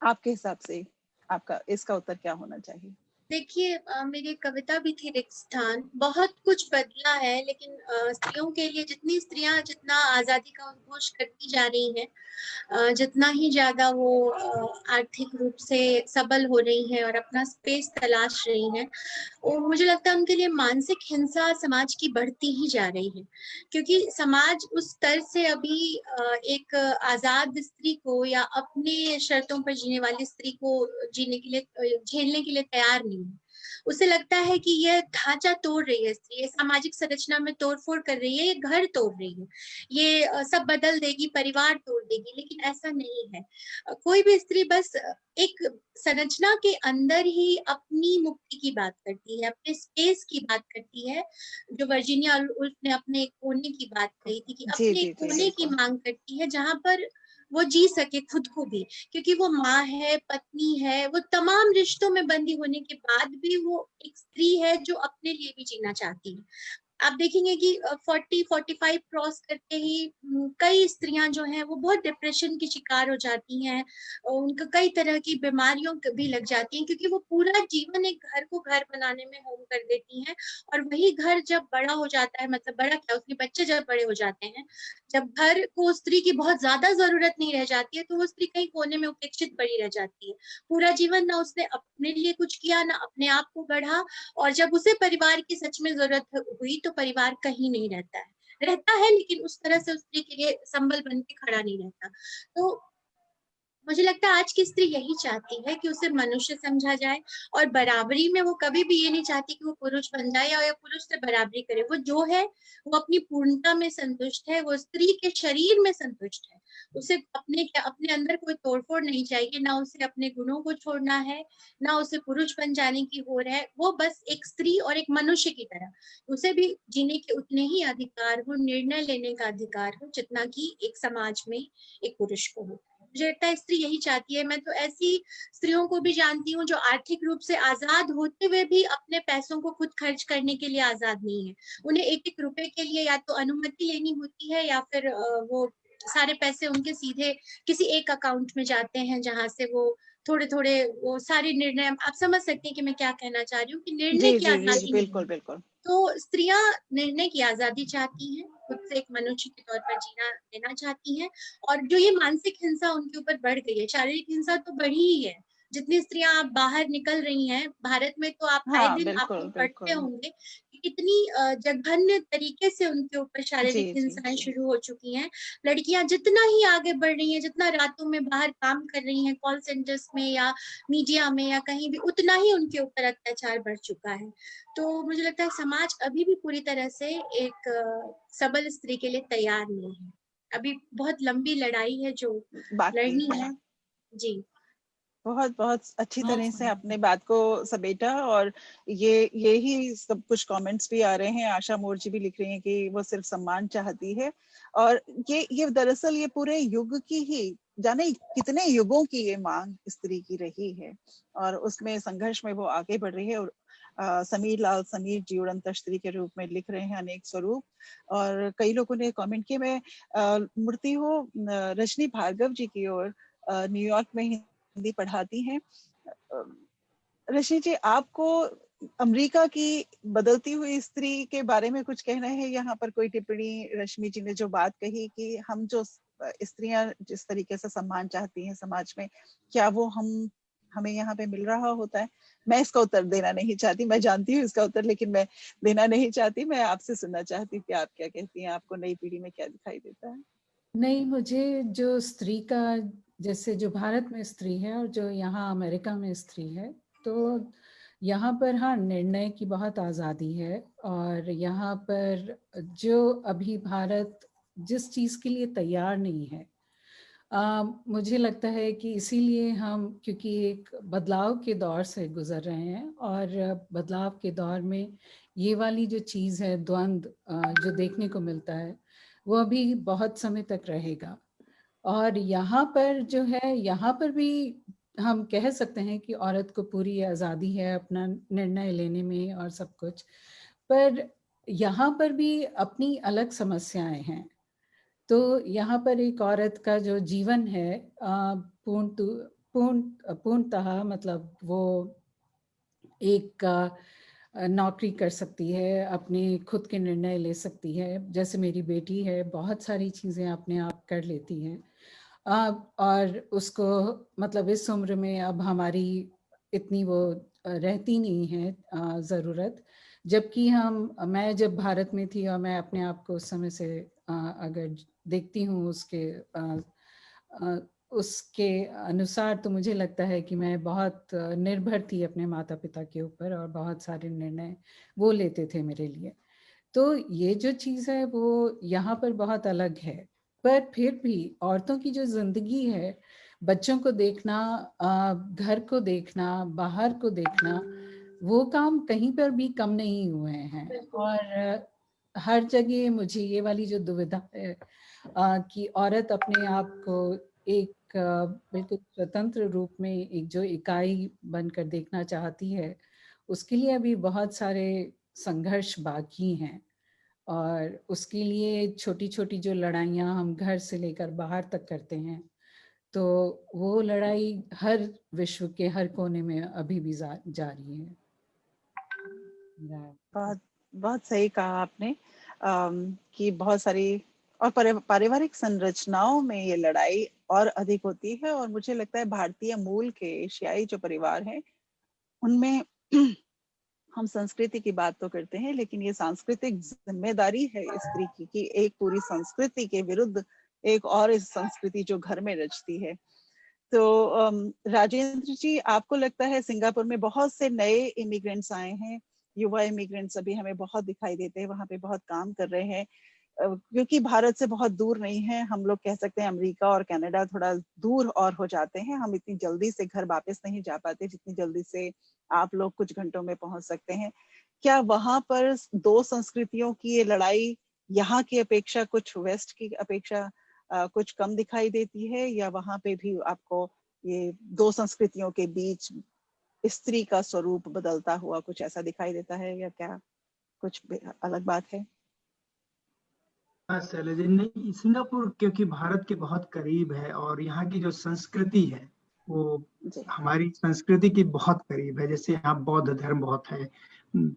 आपके हिसाब से आपका इसका उत्तर क्या होना चाहिए? देखिए, मेरी कविता भी थी रिक्त स्थान। बहुत कुछ बदला है, लेकिन स्त्रियों के लिए जितना आजादी का उद्घोष करती जा रही है, जितना ही ज्यादा वो आर्थिक रूप से सबल हो रही है और अपना स्पेस तलाश रही है, और मुझे लगता है उनके लिए मानसिक हिंसा समाज की बढ़ती ही जा रही है। क्योंकि समाज उस स्तर से अभी एक आजाद स्त्री को या अपने शर्तों पर जीने वाली स्त्री को जीने के लिए, झेलने के लिए तैयार नहीं है। उसे लगता है कि यह ढांचा तोड़ रही है स्त्री, ये सामाजिक संरचना में तोड़फोड़ कर रही है, ये घर तोड़ रही है, ये सब बदल देगी, परिवार तोड़ देगी। लेकिन ऐसा नहीं है। कोई भी स्त्री बस एक संरचना के अंदर ही अपनी मुक्ति की बात करती है, अपने स्पेस की बात करती है। जो वर्जीनिया वुल्फ ने अपने कोने की बात कही थी कि अपने कोने की मांग करती है जहां पर वो जी सके खुद को भी, क्योंकि वो माँ है, पत्नी है, वो तमाम रिश्तों में बंदी होने के बाद भी वो एक स्त्री है जो अपने लिए भी जीना चाहती है। आप देखेंगे कि 40-45 क्रॉस करके ही कई स्त्रियां जो हैं वो बहुत डिप्रेशन की शिकार हो जाती हैं, उनको कई तरह की बीमारियों भी लग जाती हैं, क्योंकि वो पूरा जीवन एक घर को घर बनाने में होम कर देती हैं। और वही घर जब बड़ा हो जाता है, मतलब बड़ा क्या, उसके बच्चे जब बड़े हो जाते हैं, जब घर को स्त्री की बहुत ज्यादा जरूरत नहीं रह जाती है, तो वो स्त्री कहीं कोने में उपेक्षित पड़ी रह जाती है। पूरा जीवन ना उसने अपने लिए कुछ किया, ना अपने आप को गढ़ा, और जब उसे परिवार की सच में जरूरत हुई तो परिवार कहीं नहीं रहता है, रहता है लेकिन उस तरह से उस स्त्री के लिए संबल बन के खड़ा नहीं रहता। तो मुझे लगता है आज की स्त्री यही चाहती है कि उसे मनुष्य समझा जाए, और बराबरी में वो कभी भी ये नहीं चाहती कि वो पुरुष बन जाए या पुरुष से बराबरी करे। वो जो है वो अपनी पूर्णता में संतुष्ट है, वो स्त्री के शरीर में संतुष्ट है। उसे अपने अंदर कोई तोड़फोड़ नहीं चाहिए, ना उसे अपने गुणों को छोड़ना है, ना उसे पुरुष बन जाने की होड़ है। वो बस एक स्त्री और एक मनुष्य की तरह उसे भी जीने के उतने ही अधिकार हो, निर्णय लेने का अधिकार हो, जितना कि एक समाज में एक पुरुष को होता है। मुझे लगता है स्त्री यही चाहती है। मैं तो ऐसी स्त्रियों को भी जानती हूँ जो आर्थिक रूप से आजाद होते हुए भी अपने पैसों को खुद खर्च करने के लिए आजाद नहीं है। उन्हें एक एक रुपए के लिए या तो अनुमति लेनी होती है, या फिर वो सारे पैसे उनके सीधे किसी एक अकाउंट में जाते हैं, जहां से वो थोड़े थोड़े वो सारे निर्णय, आप समझ सकते हैं कि मैं क्या कहना चाह रही हूँ, कि निर्णय जी की जी जी आजादी नहीं बिल्कुल है। बिल्कुल। तो स्त्रियां निर्णय की आजादी चाहती हैं, खुद से एक मनुष्य के तौर पर जीना लेना चाहती हैं। और जो ये मानसिक हिंसा उनके ऊपर बढ़ गई है, शारीरिक हिंसा तो बढ़ी ही है। जितनी स्त्रियां आप बाहर निकल रही हैं भारत में, तो आप आए हाँ दिन बिल्कुल आपको पढ़ते बिल्कुल। होंगे कि कितनी जघन्य तरीके से उनके ऊपर जी शारीरिक जी हिंसाएं जी शुरू हो चुकी हैं। लड़कियां जितना ही आगे बढ़ रही हैं, जितना रातों में बाहर काम कर रही हैं कॉल सेंटर्स में या मीडिया में या कहीं भी, उतना ही उनके ऊपर अत्याचार बढ़ चुका है। तो मुझे लगता है समाज अभी भी पूरी तरह से एक सबल स्त्री के लिए तैयार नहीं है। अभी बहुत लंबी लड़ाई है जो बाकी लड़नी है। है। जी। बहुत बहुत अच्छी बहुत तरह से सुंदर। आपने बात को समेटा। और ये ही सब कुछ कमेंट्स भी आ रहे हैं। आशा मोर जी भी लिख रही हैं कि वो सिर्फ सम्मान चाहती है। और ये दरअसल ये पूरे युग की ही, जाने कितने युगों की ये मांग स्त्री की रही है, और उसमें संघर्ष में वो आगे बढ़ रही है। और समीर लाल समीर जी उड़नत स्त्री के रूप में लिख रहे हैं अनेक स्वरूप। और कई लोगों ने कमेंट किए। मैं मुड़ती हूँ रजनी भार्गव जी की ओर, न्यूयॉर्क में हिंदी पढ़ाती हैं। रजनी जी, आपको अमेरिका की बदलती हुई स्त्री के बारे में कुछ कहना है? यहाँ पर कोई टिप्पणी? रश्मि जी ने जो बात कही कि हम जो स्त्रियां जिस तरीके से सम्मान चाहती हैं समाज में, क्या वो हमें यहाँ पे मिल रहा होता है? मैं इसका उत्तर देना नहीं चाहती, मैं जानती हूँ इसका उत्तर, लेकिन मैं देना नहीं चाहती। मैं आपसे सुनना चाहती हूँ कि आप क्या कहती हैं, आपको नई पीढ़ी में क्या दिखाई देता है? नहीं, मुझे जो स्त्री का, जैसे जो भारत में स्त्री है और जो यहाँ अमेरिका में स्त्री है, तो यहाँ पर हाँ निर्णय की बहुत आज़ादी है। और यहाँ पर जो अभी भारत जिस चीज़ के लिए तैयार नहीं है, मुझे लगता है कि इसीलिए हम, क्योंकि एक बदलाव के दौर से गुजर रहे हैं, और बदलाव के दौर में ये वाली जो चीज़ है, द्वंद्व जो देखने को मिलता है, वो अभी बहुत समय तक रहेगा। और यहाँ पर जो है, यहाँ पर भी हम कह सकते हैं कि औरत को पूरी आज़ादी है अपना निर्णय लेने में और सब कुछ, पर यहाँ पर भी अपनी अलग समस्याएं हैं। तो यहाँ पर एक औरत का जो जीवन है पूर्णतः मतलब वो एक नौकरी कर सकती है, अपने खुद के निर्णय ले सकती है। जैसे मेरी बेटी है, बहुत सारी चीज़ें अपने आप कर लेती है। और उसको मतलब इस उम्र में अब हमारी इतनी वो रहती नहीं है ज़रूरत। जबकि मैं जब भारत में थी और मैं अपने आप को उस समय से अगर देखती हूँ उसके अनुसार, तो मुझे लगता है कि मैं बहुत निर्भर थी अपने माता पिता के ऊपर, और बहुत सारे निर्णय वो लेते थे मेरे लिए। तो ये जो चीज़ है वो यहाँ पर बहुत अलग है। पर फिर भी औरतों की जो जिंदगी है, बच्चों को देखना, घर को देखना, बाहर को देखना, वो काम कहीं पर भी कम नहीं हुए हैं। और हर जगह मुझे ये वाली जो दुविधा है कि औरत अपने आप को एक बिल्कुल स्वतंत्र रूप में एक जो इकाई बनकर देखना चाहती है, उसके लिए अभी बहुत सारे संघर्ष बाकी हैं। और उसके लिए छोटी छोटी जो लड़ाइयाँ हम घर से लेकर बाहर तक करते हैं, तो वो लड़ाई हर विश्व के हर कोने में अभी भी जारी है। बहुत बहुत सही कहा आपने कि बहुत सारी और पारिवारिक संरचनाओं में ये लड़ाई और अधिक होती है। और मुझे लगता है भारतीय मूल के एशियाई जो परिवार हैं उनमें हम संस्कृति की बात तो करते हैं, लेकिन ये सांस्कृतिक जिम्मेदारी है स्त्री की कि एक पूरी संस्कृति के विरुद्ध एक और इस संस्कृति जो घर में रचती है। तो राजेंद्र जी, आपको लगता है सिंगापुर में बहुत से नए इमिग्रेंट्स आए हैं, युवा इमिग्रेंट्स अभी हमें बहुत दिखाई देते हैं, वहां पे बहुत काम कर रहे हैं, क्योंकि भारत से बहुत दूर नहीं है। हम लोग कह सकते हैं अमेरिका और कनाडा थोड़ा दूर और हो जाते हैं, हम इतनी जल्दी से घर वापस नहीं जा पाते जितनी जल्दी से आप लोग कुछ घंटों में पहुंच सकते हैं। क्या वहां पर दो संस्कृतियों की ये लड़ाई यहाँ की अपेक्षा, कुछ वेस्ट की अपेक्षा कुछ कम दिखाई देती है, या वहां पे भी आपको ये दो संस्कृतियों के बीच स्त्री का स्वरूप बदलता हुआ कुछ ऐसा दिखाई देता है, या क्या कुछ अलग बात है? हाँ शैलजा, नहीं सिंगापुर क्योंकि भारत के बहुत करीब है और यहाँ की जो संस्कृति है वो जी हमारी संस्कृति की बहुत करीब है। जैसे यहाँ बौद्ध धर्म बहुत है,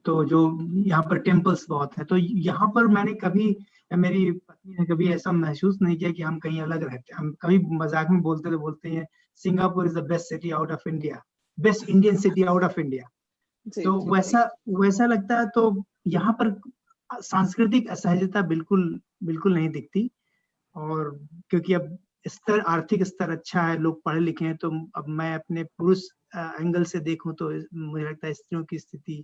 तो जो यहाँ पर टेम्पल्स बहुत है, तो यहाँ पर मैंने कभी, मेरी पत्नी ने कभी ऐसा महसूस नहीं किया कि हम कहीं अलग रहते हैं। हम कभी मजाक में बोलते हैं Singapore is the best city out of India, best Indian city out of India. जी तो जी वैसा वैसा लगता है। तो यहाँ पर सांस्कृतिक असहजता बिल्कुल बिल्कुल नहीं दिखती। और क्योंकि अब स्तर, आर्थिक स्तर अच्छा है, लोग पढ़े लिखे हैं, तो अब मैं अपने पुरुष एंगल से देखूं तो मुझे लगता है स्त्रियों की स्थिति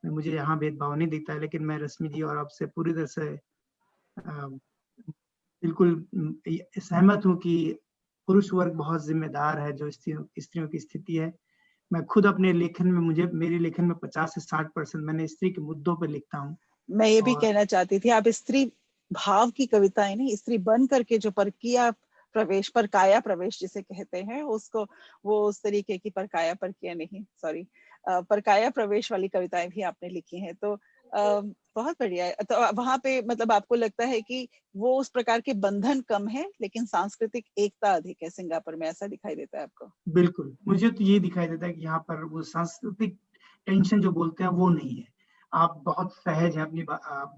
में मुझे यहाँ भेदभाव नहीं दिखता है। लेकिन मैं रश्मि जी और आपसे पूरी तरह से बिल्कुल सहमत हूँ कि पुरुष वर्ग बहुत जिम्मेदार है जो स्त्रियों की स्थिति है। मैं खुद अपने लेखन में, मेरे लेखन में 50 से 60% मैंने स्त्री के मुद्दों पर लिखता हूँ। मैं ये भी और कहना चाहती थी, आप स्त्री भाव की कविताएं नहीं, स्त्री बन करके जो परकिया प्रवेश, परकाया प्रवेश जिसे कहते हैं उसको, वो उस तरीके की परकाया परकिया नहीं, सॉरी, परकाया प्रवेश वाली कविताएं भी आपने लिखी हैं। तो बहुत बढ़िया है। तो वहां पे मतलब आपको लगता है कि वो उस प्रकार के बंधन कम है लेकिन सांस्कृतिक एकता अधिक है सिंगापुर में, ऐसा दिखाई देता है आपको? बिल्कुल, मुझे तो ये दिखाई देता है कि यहाँ पर वो सांस्कृतिक टेंशन जो बोलते हैं वो नहीं है। आप बहुत सहज हैं अपनी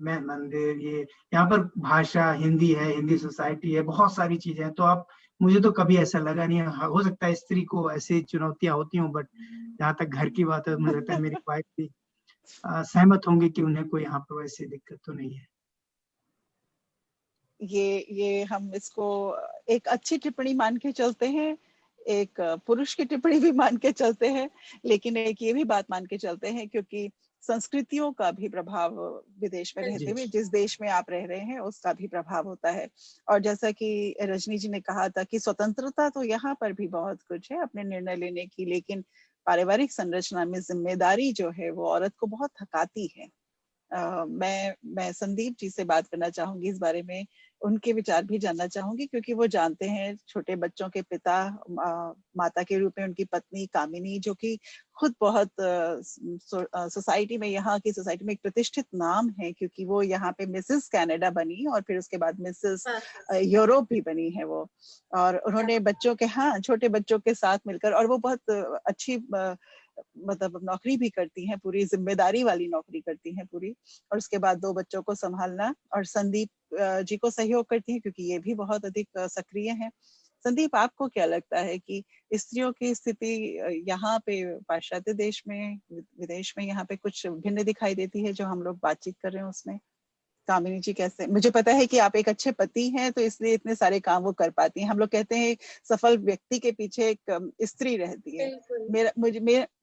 मैं मंदिर, ये यहाँ पर भाषा हिंदी है, हिंदी सोसाइटी है, बहुत सारी चीजें हैं। तो आप, मुझे तो कभी ऐसा लगा नहीं है। हो सकता है स्त्री को ऐसी चुनौतियां होती हूँ, बट जहाँ तक घर की बात है मुझे लगता है मेरी वाइफ भी सहमत होंगे कि उन्हें कोई यहाँ पर वैसी दिक्कत तो नहीं है। ये हम इसको एक अच्छी टिप्पणी मान के चलते हैं, एक पुरुष की टिप्पणी भी मान के चलते हैं, लेकिन एक ये भी बात मान के चलते हैं क्योंकि संस्कृतियों का भी प्रभाव विदेश में रहते हुए, जिस देश में आप रह रहे हैं उसका भी प्रभाव होता है। और जैसा कि रजनी जी ने कहा था कि स्वतंत्रता तो यहाँ पर भी बहुत कुछ है अपने निर्णय लेने की, लेकिन पारिवारिक संरचना में जिम्मेदारी जो है वो औरत को बहुत थकाती है। मैं संदीप जी से बात करना चाहूंगी इस बारे में, उनके विचार भी जानना चाहूंगी क्योंकि वो जानते हैं छोटे बच्चों के पिता, माता के रूप में उनकी पत्नी कामिनी, जो कि खुद बहुत सोसाइटी में, यहाँ की सोसाइटी में एक प्रतिष्ठित नाम है क्योंकि वो यहाँ पे मिसेस कनाडा बनी और फिर उसके बाद मिसेस यूरोप भी बनी है वो। और उन्होंने बच्चों के, हाँ, छोटे बच्चों के साथ मिलकर, और वो बहुत अच्छी मतलब नौकरी भी करती हैं, पूरी जिम्मेदारी वाली नौकरी करती हैं पूरी, और उसके बाद 2 बच्चों को संभालना, और संदीप जी को सहयोग करती हैं क्योंकि ये भी बहुत अधिक सक्रिय हैं। संदीप, आपको क्या लगता है कि स्त्रियों की स्थिति यहाँ पे पाश्चात्य देश में, विदेश में यहाँ पे कुछ भिन्न दिखाई देती है जो हम लोग बातचीत कर रहे हैं उसमें? कामिनी जी कैसे? मुझे पता है कि आप एक अच्छे पति हैं तो इसलिए इतने सारे काम वो कर पाती हैं। हम लोग कहते हैं सफल व्यक्ति के पीछे एक स्त्री रहती है।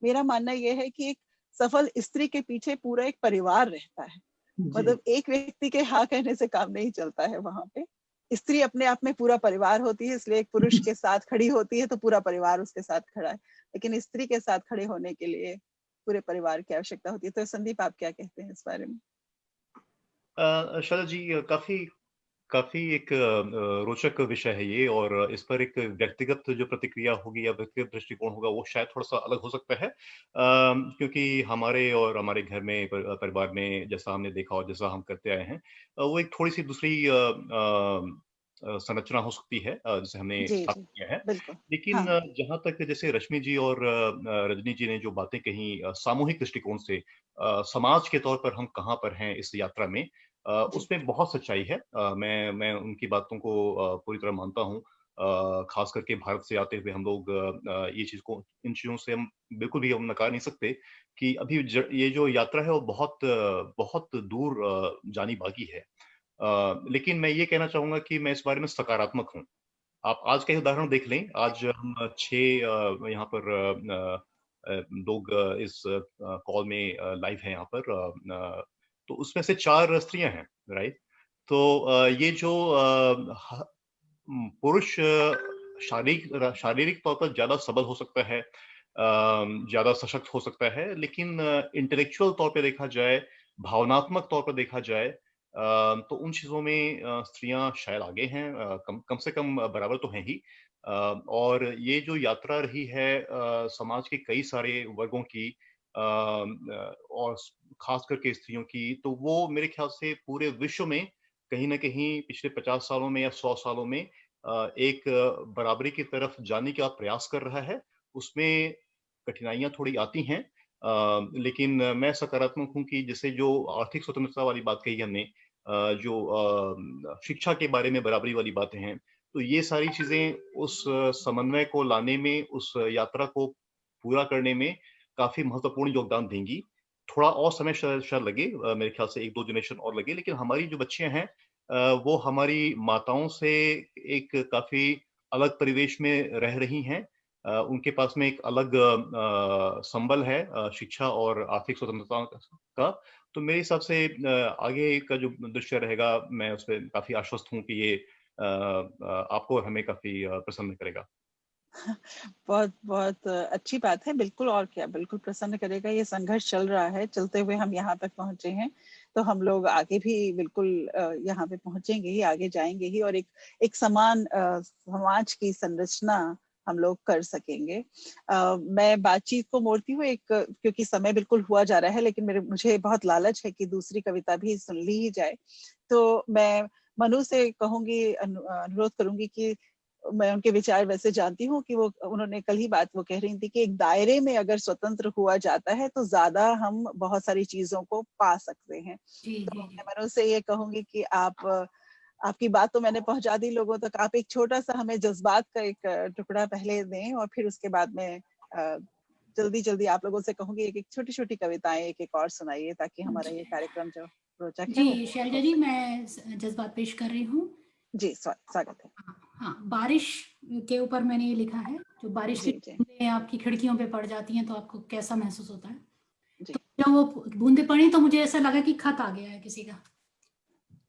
मेरा मानना यह है कि एक सफल स्त्री के पीछे पूरा एक परिवार रहता है। मतलब एक व्यक्ति के हाँ कहने से काम नहीं चलता है वहां पे। स्त्री अपने आप में पूरा परिवार होती है, इसलिए एक पुरुष के साथ खड़ी होती है तो पूरा परिवार उसके साथ खड़ा है, लेकिन स्त्री के साथ खड़े होने के लिए पूरे परिवार की आवश्यकता होती है। तो संदीप, आप क्या कहते हैं इस बारे में? शैलजा जी, काफी काफी एक रोचक विषय है ये, और इस पर एक व्यक्तिगत जो प्रतिक्रिया होगी या व्यक्तिगत दृष्टिकोण होगा वो शायद थोड़ा सा अलग हो सकता है, क्योंकि हमारे और हमारे घर में परिवार में जैसा हमने देखा और जैसा हम करते आए हैं, वो एक थोड़ी सी दूसरी संरचना हो सकती है जिसे हमने जी स्थापित जी किया है। बिल्कुल। लेकिन हाँ जहाँ तक जैसे रश्मि जी और रजनी जी ने जो बातें कही सामूहिक दृष्टिकोण से, समाज के तौर पर हम कहाँ पर हैं इस यात्रा में, जी उसमें बहुत सच्चाई है। मैं उनकी बातों को पूरी तरह मानता हूँ। खास करके भारत से आते हुए हम लोग ये चीज़ को, इन चीज़ों से हम बिल्कुल भी हम नकार नहीं सकते कि अभी ये जो यात्रा है वो बहुत बहुत दूर जानी बाकी है। लेकिन मैं ये कहना चाहूँगा कि मैं इस बारे में सकारात्मक हूँ। आप आज का ही उदाहरण देख लें, आज हम 6 यहाँ पर लोग इस कॉल में लाइव हैं यहाँ पर, तो उसमें से 4 स्त्रियाँ हैं, राइट? तो ये जो पुरुष शारीरिक तौर पर ज़्यादा सबल हो सकता है, ज़्यादा सशक्त हो सकता है, लेकिन इंटेलेक्चुअल तौर पे देखा जाए, भावनात्मक तौर पर देखा जाए, तो उन चीज़ों में स्त्रियाँ शायद आगे हैं, कम कम से कम बराबर तो हैं ही। और ये जो यात्रा रही है समाज के कई सारे वर्गों की, और खास करके स्त्रियों की, तो वो मेरे ख्याल से पूरे विश्व में कहीं न कहीं पिछले 50 सालों में या 100 सालों में एक बराबरी की तरफ जाने का प्रयास कर रहा है। उसमें कठिनाइयाँ थोड़ी आती हैं, लेकिन मैं सकारात्मक हूँ कि जैसे जो आर्थिक स्वतंत्रता वाली बात कही हमने, जो शिक्षा के बारे में बराबरी वाली बातें हैं, तो ये सारी चीज़ें उस समन्वय को लाने में, उस यात्रा को पूरा करने में काफ़ी महत्वपूर्ण योगदान देंगी। थोड़ा और समय शायद लगे, मेरे ख्याल से 1-2 जनरेशन और लगे, लेकिन हमारी जो बच्चियाँ हैं वो हमारी माताओं से एक काफ़ी अलग परिवेश में रह रही हैं। उनके पास में एक अलग संबल है शिक्षा और आर्थिक स्वतंत्रता का। तो मेरे हिसाब से आगे का जो दृश्य रहेगा, मैं उसपे काफ़ी आश्वस्त हूँ कि ये आपको और हमें काफ़ी प्रसन्न करेगा। बहुत बहुत अच्छी बात है, बिल्कुल, और क्या, बिल्कुल प्रसन्न करेगा। ये संघर्ष चल रहा है, चलते हुए हम यहाँ तक पहुंचे हैं, तो हम लोग आगे भी बिल्कुल यहाँ पे पहुंचेंगे ही, आगे जाएंगे ही, और एक समान समाज की संरचना हम लोग कर सकेंगे। मैं बातचीत को मोड़ती हूँ एक, क्योंकि समय बिल्कुल हुआ जा रहा है, लेकिन मुझे बहुत लालच है कि दूसरी कविता भी सुन ली ही जाए। तो मैं मनु से कहूंगी, अनुरोध करूंगी कि मैं उनके विचार वैसे जानती हूँ कि वो, उन्होंने कल ही बात वो कह रही थी कि एक दायरे में अगर स्वतंत्र हुआ जाता है तो ज्यादा हम बहुत सारी चीजों को पा सकते हैं। जी तो जी मैं जी मनु से ये कहूंगी कि आपकी बात तो मैंने पहुंचा दी लोगों तक, आप एक छोटा सा हमें जज्बात का एक टुकड़ा पहले दें, और फिर उसके बाद में जल्दी जल्दी आप लोगों से कहूंगी एक एक छोटी छोटी कविताएं एक एक और सुनाइए, ताकि हमारा ये कार्यक्रम जो रोचक है वो जी शैलजा हो जी, सके। मैं जज्बात पेश कर रही हूँ। जी, स्वागत है। हाँ हाँ, बारिश के ऊपर मैंने ये लिखा है, जो बारिश की जी जी बूंदें आपकी खिड़कियों पे पड़ जाती हैं तो आपको कैसा महसूस होता है। जी, तो जब वो बूंदें पड़ी तो मुझे ऐसा लगा कि खत आ गया है किसी का।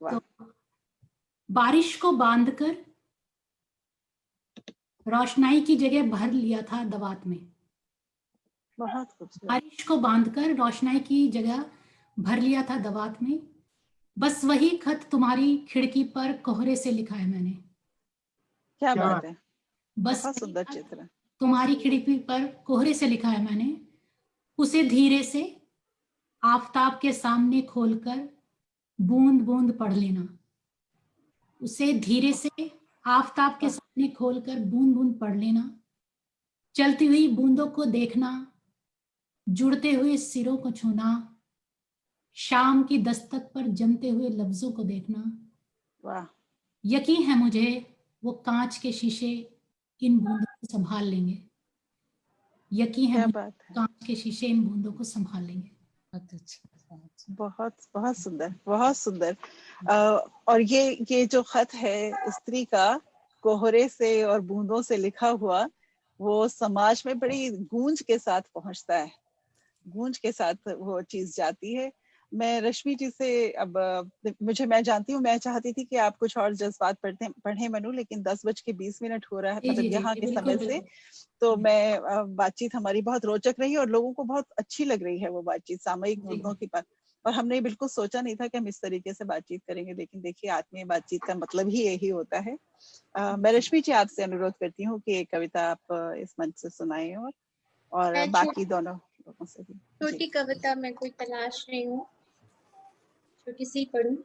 वाह, तो बारिश को बांधकर रोशनाई की जगह भर लिया था दवात में। बहुत खूबसूरत। बारिश को बांधकर रोशनाई की जगह भर लिया था दवात में। बस वही खत तुम्हारी खिड़की पर कोहरे से लिखा है मैंने। क्या क्या बात बात। है, बस बहुत वही सुंदर खत चित्र। तुम्हारी खिड़की पर कोहरे से लिखा है मैंने। उसे धीरे से आफताब के सामने खोलकर बूंद बूंद पढ़ लेना। उसे धीरे से आफताब के वाह, सामने खोलकर बूंद बूंद पढ़ लेना। चलती हुई बूंदों को देखना, जुड़ते हुए सिरों को छूना, शाम की दस्तक पर जमते हुए लफ्जों को देखना। वाह, यकीन है मुझे वो कांच के शीशे इन बूंदों को संभाल लेंगे। यकीन है क्या मुझे बात है। कांच के शीशे इन बूंदों को संभाल लेंगे। बहुत अच्छा, बहुत अच्छा। बहुत बहुत सुंदर, बहुत सुंदर। और ये जो खत है स्त्री का, कोहरे से और बूंदों से लिखा हुआ, वो समाज में बड़ी गूंज के साथ पहुंचता है, गूंज के साथ वो चीज जाती है। मैं रश्मि जी से अब मैं जानती हूँ, मैं चाहती थी कि आप कुछ और जज्बात पढ़े मनु, लेकिन 10:20 हो रहा है, जी जी मतलब जी यहाँ जी, के बिल्कुल समय से। बिल्कुल। तो मैं बातचीत हमारी बहुत रोचक रही और लोगों को बहुत अच्छी लग रही है वो बातचीत, सामयिक जी मुद्दों की बात। और हमने बिल्कुल सोचा नहीं था कि हम इस तरीके से बातचीत करेंगे, लेकिन देखिए आत्मीय बातचीत का मतलब ही यही होता है। मैं रश्मि जी आपसे अनुरोध करती हूँ कि एक कविता आप इस मंच से सुनाएं और मैं बाकी दोनों लोगों से भी। छोटी कविता मैं कोई तलाश रही हूँ, छोटी सी पढ़ूं।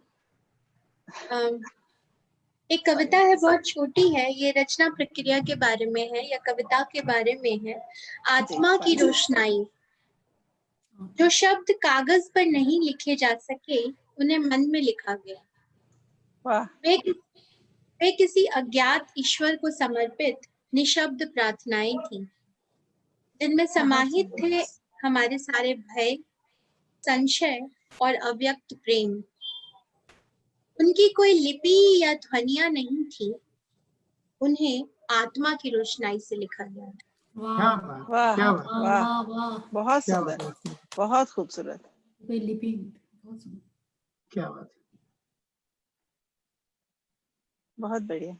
एक कविता है, बहुत छोटी है, ये रचना प्रक्रिया के बारे में है या कविता के बारे में है। आत्मा की रोशनाई। जो शब्द कागज पर नहीं लिखे जा सके, उन्हें मन में लिखा गया। वाह। वे किसी अज्ञात ईश्वर को समर्पित निशब्द प्रार्थनाएं थी, जिनमें समाहित थे हमारे सारे भय, संशय और अव्यक्त प्रेम। उनकी कोई लिपि या ध्वनियां नहीं थी, उन्हें आत्मा की रोशनाई से लिखा गया था। क्या बात, वाह क्या बात, वाह, वाह वाह, बहुत क्या सुंदर, बात, बहुत खूबसूरत। कोई लिपि बहुत सुंदर। क्या बात। बहुत बढ़िया।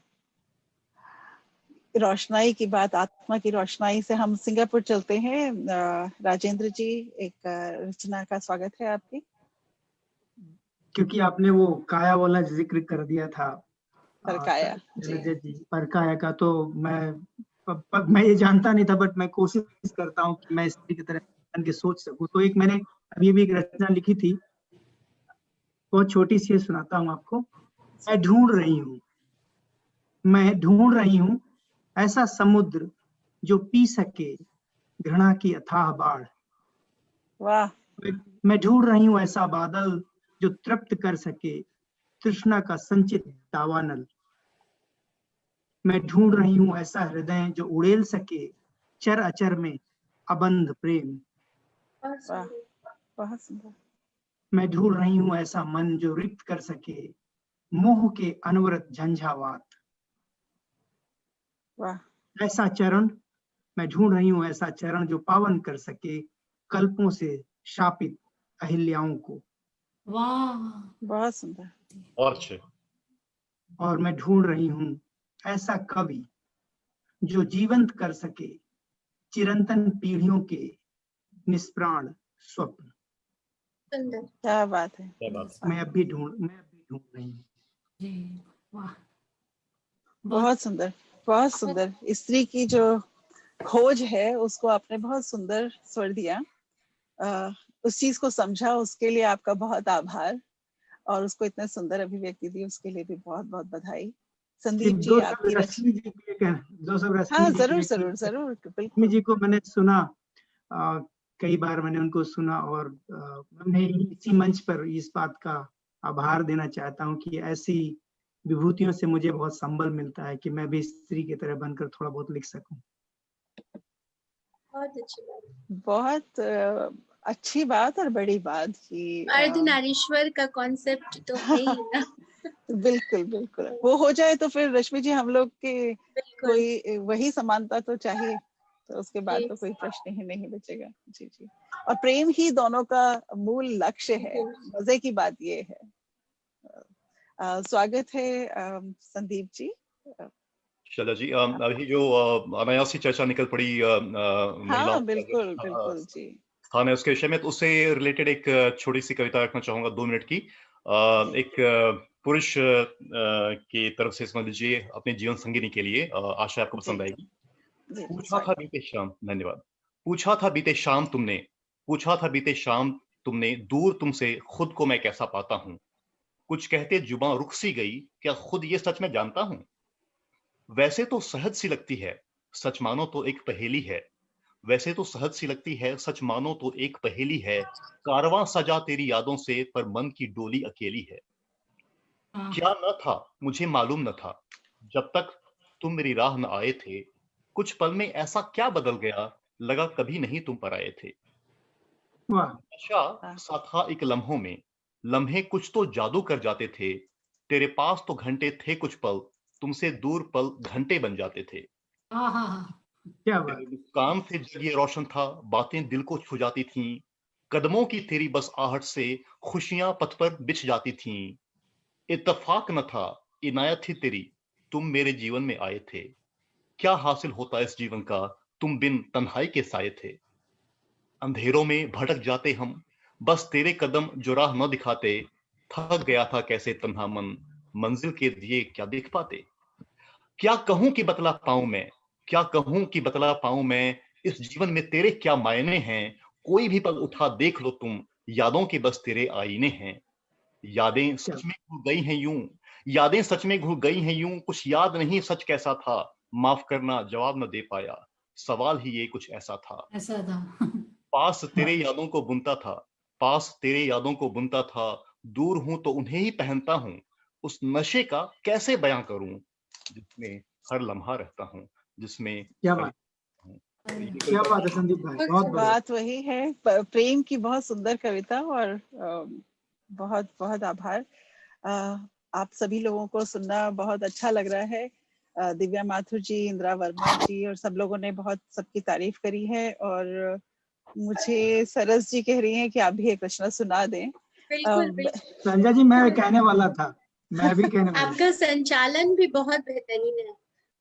रोशनाई की बात, आत्मा की रोशनाई से हम सिंगापुर चलते हैं। राजेंद्र जी, एक रचना का स्वागत है आपकी। क्योंकि आपने वो काया वाला जिक्र कर दिया था परकाया जी। जी, परकाया का, तो मैं ये जानता नहीं था, बट मैं कोशिश करता हूँ कि मैं स्त्री की तरह बन के सोच सकूं। तो एक मैंने अभी भी एक रचना लिखी थी, बहुत छोटी सी, सुनाता हूँ आपको। मैं ढूंढ रही हूँ ऐसा समुद्र जो पी सके घृणा की अथाह बाढ़। वाह। मैं ढूंढ रही हूँ ऐसा बादल जो तृप्त कर सके तृष्णा का संचित दावानल। मैं ढूंढ रही हूँ ऐसा हृदय जो उड़ेल सके चर अचर में अबंध प्रेम। वाह, बहुत सुंदर। मैं ढूंढ रही हूँ ऐसा मन जो रिक्त कर सके मोह के अनवरत झंझावात। वाह, ऐसा चरण, मैं ढूंढ रही हूँ ऐसा चरण जो पावन कर सके कल्पों से शापित अहिल्याओं को। वाह, बहुत सुंदर। और मैं ढूंढ रही हूँ ऐसा कवि जो जीवंत कर सके चिरंतन पीढ़ियों के निष्प्राण स्वप्न। क्या बात है। मैं अब भी ढूंढ रही हूँ। जी वाह, बहुत सुंदर, बहुत सुंदर। स्त्री की जो खोज है उसको आपने बहुत सुंदर स्वर दिया। उस चीज को समझा, उसके लिए आपका बहुत आभार, और उसको इतने सुंदर अभिव्यक्ति दी उसके लिए भी बहुत बहुत बधाई। संदीप जी, आपकी रश्मि जी के लिए दो सब रश्मि हाँ जी जरूर के जरूर लिए। जरूर, रश्मि बिल्कुल। जी को मैंने सुना, कई बार मैंने उनको सुना, और मैं इसी मंच पर इस बात का आभार देना चाहता हूँ कि ऐसी विभूतियों से मुझे बहुत संबल मिलता है कि मैं भी स्त्री की तरह बनकर थोड़ा बहुत लिख सकूं। बहुत अच्छी बात, बहुत अच्छी बात और बड़ी बात कि अर्धनारीश्वर का कॉन्सेप्ट तो है ही ना। बिल्कुल बिल्कुल, वो हो जाए तो फिर रश्मि जी हम लोग के कोई वही समानता तो चाहिए, तो उसके बाद तो कोई प्रश्न ही नहीं बचेगा। जी जी, और प्रेम ही दोनों का मूल लक्ष्य है। मजे की बात ये है। स्वागत है संदीप जी। शैला जी, अभी जो अनायासी चर्चा निकल पड़ी महिलाओं हाँ बिल्कुल बिल्कुल जी। स्थान है उसके विषय में, तो उससे रिलेटेड एक छोटी सी कविता रखना चाहूंगा 2 मिनट की। एक पुरुष की तरफ से, समझ लीजिए अपने जीवन संगिनी के लिए, आशा आपको पसंद आएगी। पूछा था बीते शाम, धन्यवाद। पूछा था बीते शाम तुमने दूर तुमसे खुद को मैं कैसा पाता हूँ। कुछ कहते जुबां रुक सी गई, क्या खुद ये सच मैं जानता हूँ। वैसे तो सहज सी लगती है, सच मानो तो एक पहेली है। वैसे तो सहज सी लगती है, सच मानो तो एक पहेली है। कारवां सजा तेरी यादों से, पर मन की डोली अकेली है। क्या न था मुझे मालूम न था, जब तक तुम मेरी राह न आए थे। कुछ पल में ऐसा क्या बदल गया, लगा कभी नहीं तुम पर आए थे। नशा सा था एक लम्हों में, लम्हे कुछ तो जादू कर जाते थे। तेरे पास तो घंटे थे कुछ पल, तुमसे दूर पल घंटे बन जाते थे। क्या बात। मुस्कान से जग ये रोशन था, बातें दिल को छू जाती थीं। कदमों की तेरी बस आहट से खुशियां पथ पर बिछ जाती थीं। इत्तफाक न था, इनायत थी तेरी, तुम मेरे जीवन में आए थे। क्या हासिल होता इस जीवन का, तुम बिन तन्हाई के साए थे। अंधेरों में भटक जाते हम, बस तेरे कदम जो राह न दिखाते, थक गया था कैसे तन्हा मन, मंजिल के दिए क्या दिख पाते। क्या कहूं कि बतला पाऊं मैं, क्या कहूं कि बतला पाऊं मैं, इस जीवन में तेरे क्या मायने हैं। कोई भी पल उठा देख लो तुम, यादों के बस तेरे आईने हैं। यादें क्या सच में घुल गई हैं यूं, यादें सच में घुल गई हैं यूं, कुछ याद नहीं सच कैसा था। माफ करना जवाब न दे पाया, सवाल ही ये कुछ ऐसा था। ऐसा था। पास तेरे यादों को बुनता था, पास तेरे यादों को बुनता था, दूर हूं तो उन्हें ही पहनता हूं। उस नशे का कैसे बयां करूं, जिसमें हर लम्हा रहता हूं, जिसमें क्या कभी बात, हूं। क्या बात है संदीप भाई, बहुत बढ़िया। बात वही है, प्रेम की बहुत सुंदर कविता, और बहुत बहुत आभार। आप सभी लोगों को सुनना बहुत अच्छा लग रहा है। दिव्या माथुर जी, इंदिरा वर्मा जी और सब लोगों ने बहुत सबकी तारीफ करी है, और मुझे सरस जी कह रही हैं कि आप भी एक रचना सुना दें। बिल्कुल बिल्कुल। संजय जी, मैं कहने वाला था, मैं भी कहने वाला था। आपका संचालन भी बहुत बेहतरीन है,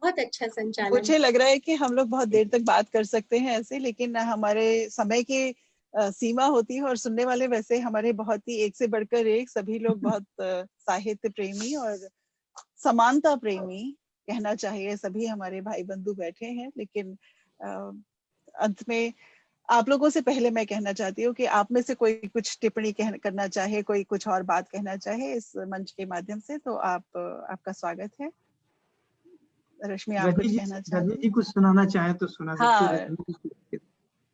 बहुत अच्छा संचालन। मुझे लग रहा है कि हम लोग बहुत देर तक बात कर सकते हैं ऐसे, लेकिन हमारे समय की सीमा होती है, और सुनने वाले वैसे हमारे बहुत ही एक से बढ़कर एक, सभी लोग बहुत साहित्य प्रेमी और समानता प्रेमी कहना चाहिए, सभी हमारे भाई बंधु बैठे हैं। लेकिन अंत में आप लोगों से पहले मैं कहना चाहती हूँ कि आप में से कोई कुछ टिप्पणी करना चाहे, कोई कुछ और बात कहना चाहे इस मंच के माध्यम से, तो आपका स्वागत है। रश्मि, आप कुछ कहना रजनी चाहती जी हैं? कुछ सुनाना चाहे तो सुना सकती है। हाँ,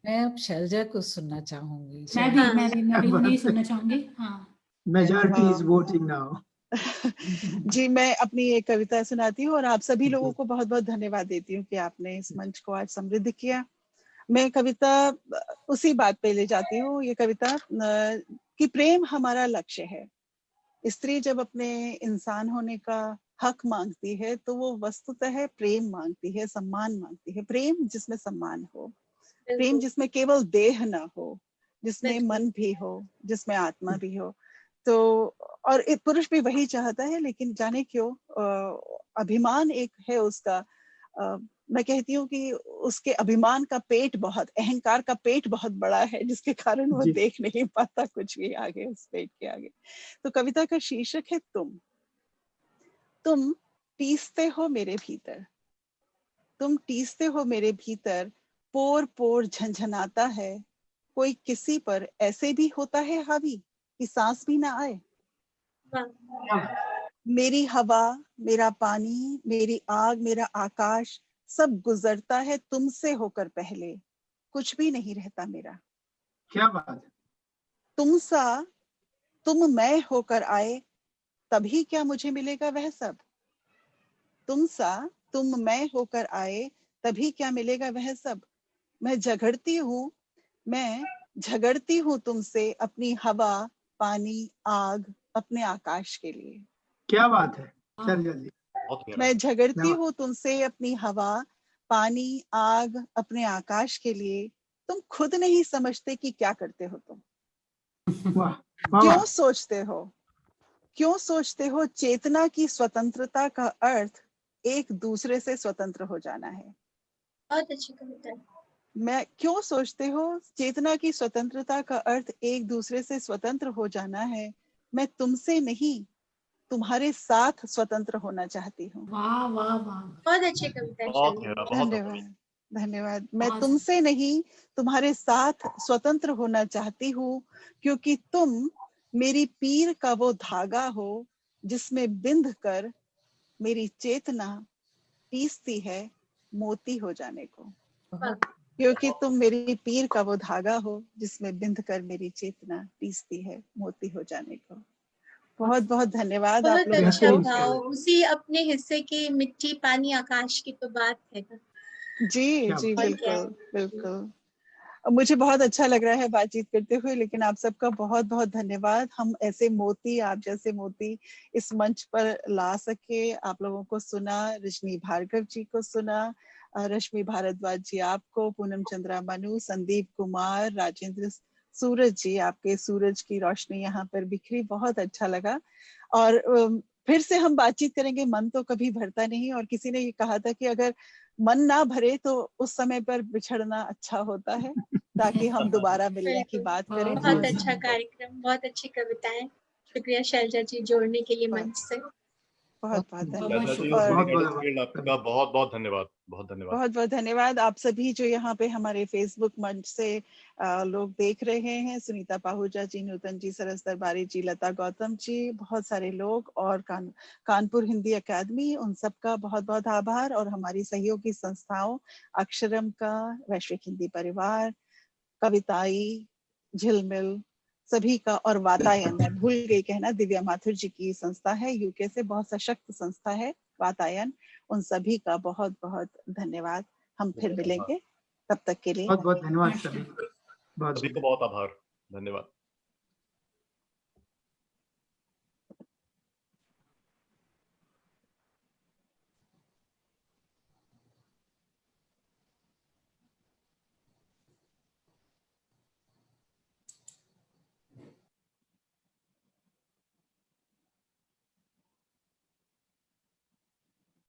मैं अब शैलजा को सुनना चाहूंगी। मैं भी हाँ। उन्हें सुनना चाहूंगी। हाँ, मेजॉरिटी इज वोटिंग नाउ। जी, मैं अपनी एक कविता सुनाती हूँ, और आप सभी लोगों को बहुत बहुत धन्यवाद देती हूँ कि आपने इस मंच को आज समृद्ध किया। मैं कविता उसी बात पे ले जाती हूँ, ये कविता कि प्रेम हमारा लक्ष्य है। स्त्री जब अपने इंसान होने का हक मांगती है, तो वो वस्तुतः प्रेम मांगती है, सम्मान मांगती है। प्रेम जिसमें सम्मान हो, प्रेम बिल्कुल जिसमें केवल देह ना हो, जिसमें बिल्कुल। मन भी हो, जिसमें आत्मा भी हो। तो और एक पुरुष भी वही चाहता है, लेकिन जाने क्यों अभिमान एक है उसका। मैं कहती हूँ कि उसके अभिमान का पेट बहुत, अहंकार का पेट बहुत बड़ा है, जिसके कारण वो जी। देख नहीं पाता कुछ भी आगे, उस पेट के आगे। तो कविता का शीर्षक है तुम टीसते हो मेरे भीतर, तुम टीसते हो मेरे भीतर, पोर पोर झंझनाता है। कोई किसी पर ऐसे भी होता है हावी कि सांस भी ना आए। वाह। मेरी हवा, मेरा पानी, मेरी आग, मेरा आकाश, सब गुजरता है तुमसे होकर पहले, कुछ भी नहीं रहता मेरा। क्या बात है। तुम मैं होकर आए, तभी क्या मुझे मिलेगा वह सब। तुम मैं होकर आए, तभी क्या मिलेगा वह सब। मैं झगड़ती हूँ तुमसे, अपनी हवा, पानी, आग, अपने आकाश के लिए। क्या बात है शैलजा जी। बहुत प्यारा। मैं झगड़ती क्या हूँ तुमसे, अपनी हवा, पानी, आग, अपने आकाश के लिए। तुम खुद नहीं समझते कि क्या करते हो तुम। वाह वाह क्यों वाह। सोचते हो चेतना की स्वतंत्रता का अर्थ एक दूसरे से स्वतंत्र हो जाना है। बहुत अच्छी कविता है। मैं क्यों सोचते हो चेतना की स्वतंत्रता का अर्थ एक दूसरे से स्वतंत्र हो जाना है। मैं तुमसे नहीं, तुम्हारे साथ स्वतंत्र होना चाहती हूँ। वाह वाह वाह, बहुत अच्छी कविता है बहुत शैली। प्यारा, बहुत धन्यवाद, धन्यवाद। मैं बहुत तुमसे नहीं, तुम्हारे साथ स्वतंत्र होना चाहती हूँ, क्योंकि तुम मेरी पीर का वो धागा हो, जिसमें बिंध कर मेरी चेतना पीसती है मोती हो जाने को। वाह। क्योंकि तुम मेरी पीर का वो धागा हो, जिसमें बिंध कर मेरी चेतना पीसती है मोती हो जाने को। बहुत बहुत धन्यवाद आप बहुत लोगों अच्छा को। बेहतरीन भाव, उसी अपने हिस्से की मिट्टी पानी आकाश की तो बात है। जी क्या जी, और क्या बिल्कुल है। बिल्कुल। मुझे बहुत अच्छा लग रहा है बातचीत करते हुए, लेकिन आप सबका बहुत बहुत धन्यवाद। हम ऐसे मोती, आप जैसे मोती इस मंच पर ला सके, आप लोगों को सुना, रजनी भार्गव जी को सुना, रश्मि भारद्वाज जी आपको, पूनम चंद्रा मनु, संदीप कुमार, राजेंद्र, सूरज जी, आपके सूरज की रोशनी यहाँ पर बिखरी, बहुत अच्छा लगा। और फिर से हम बातचीत करेंगे, मन तो कभी भरता नहीं, और किसी ने ये कहा था कि अगर मन ना भरे तो उस समय पर बिछड़ना अच्छा होता है। ताकि हम दोबारा मिलने की बात करें। बहुत जी। अच्छा कार्यक्रम, बहुत अच्छी कविताएं। शुक्रिया शैलजा जी जोड़ने के लिए मंच से। बहुत बहुत बहुत धन्यवाद। बहुत शैलजा जी शुक्रिया। और बहुत रिगार्डिंग बहुत गिल्ड आपका बहुत बहुत धन्यवाद, बहुत धन्यवाद। बहुत बहुत धन्यवाद आप सभी जो यहाँ पे हमारे फेसबुक मंच से लोग देख रहे हैं। सुनीता पाहुजा जी, नूतन जी, सरस दरबारी जी, लता गौतम जी, बहुत सारे लोग, और कानपुर हिंदी अकादमी, उन सबका बहुत बहुत आभार। और हमारी सहयोगी संस्थाओं अक्षरम का, वैश्विक हिंदी परिवार, कविताई, झिलमिल, सभी का, और वातायन, मैं भूल गई कहना, दिव्या माथुर जी की संस्था है, यूके से बहुत सशक्त संस्था है वातायन, उन सभी का बहुत बहुत धन्यवाद। हम फिर मिलेंगे, तब तक के लिए बहुत बहुत धन्यवाद सभी को। बहुत सभी को बहुत आभार, धन्यवाद।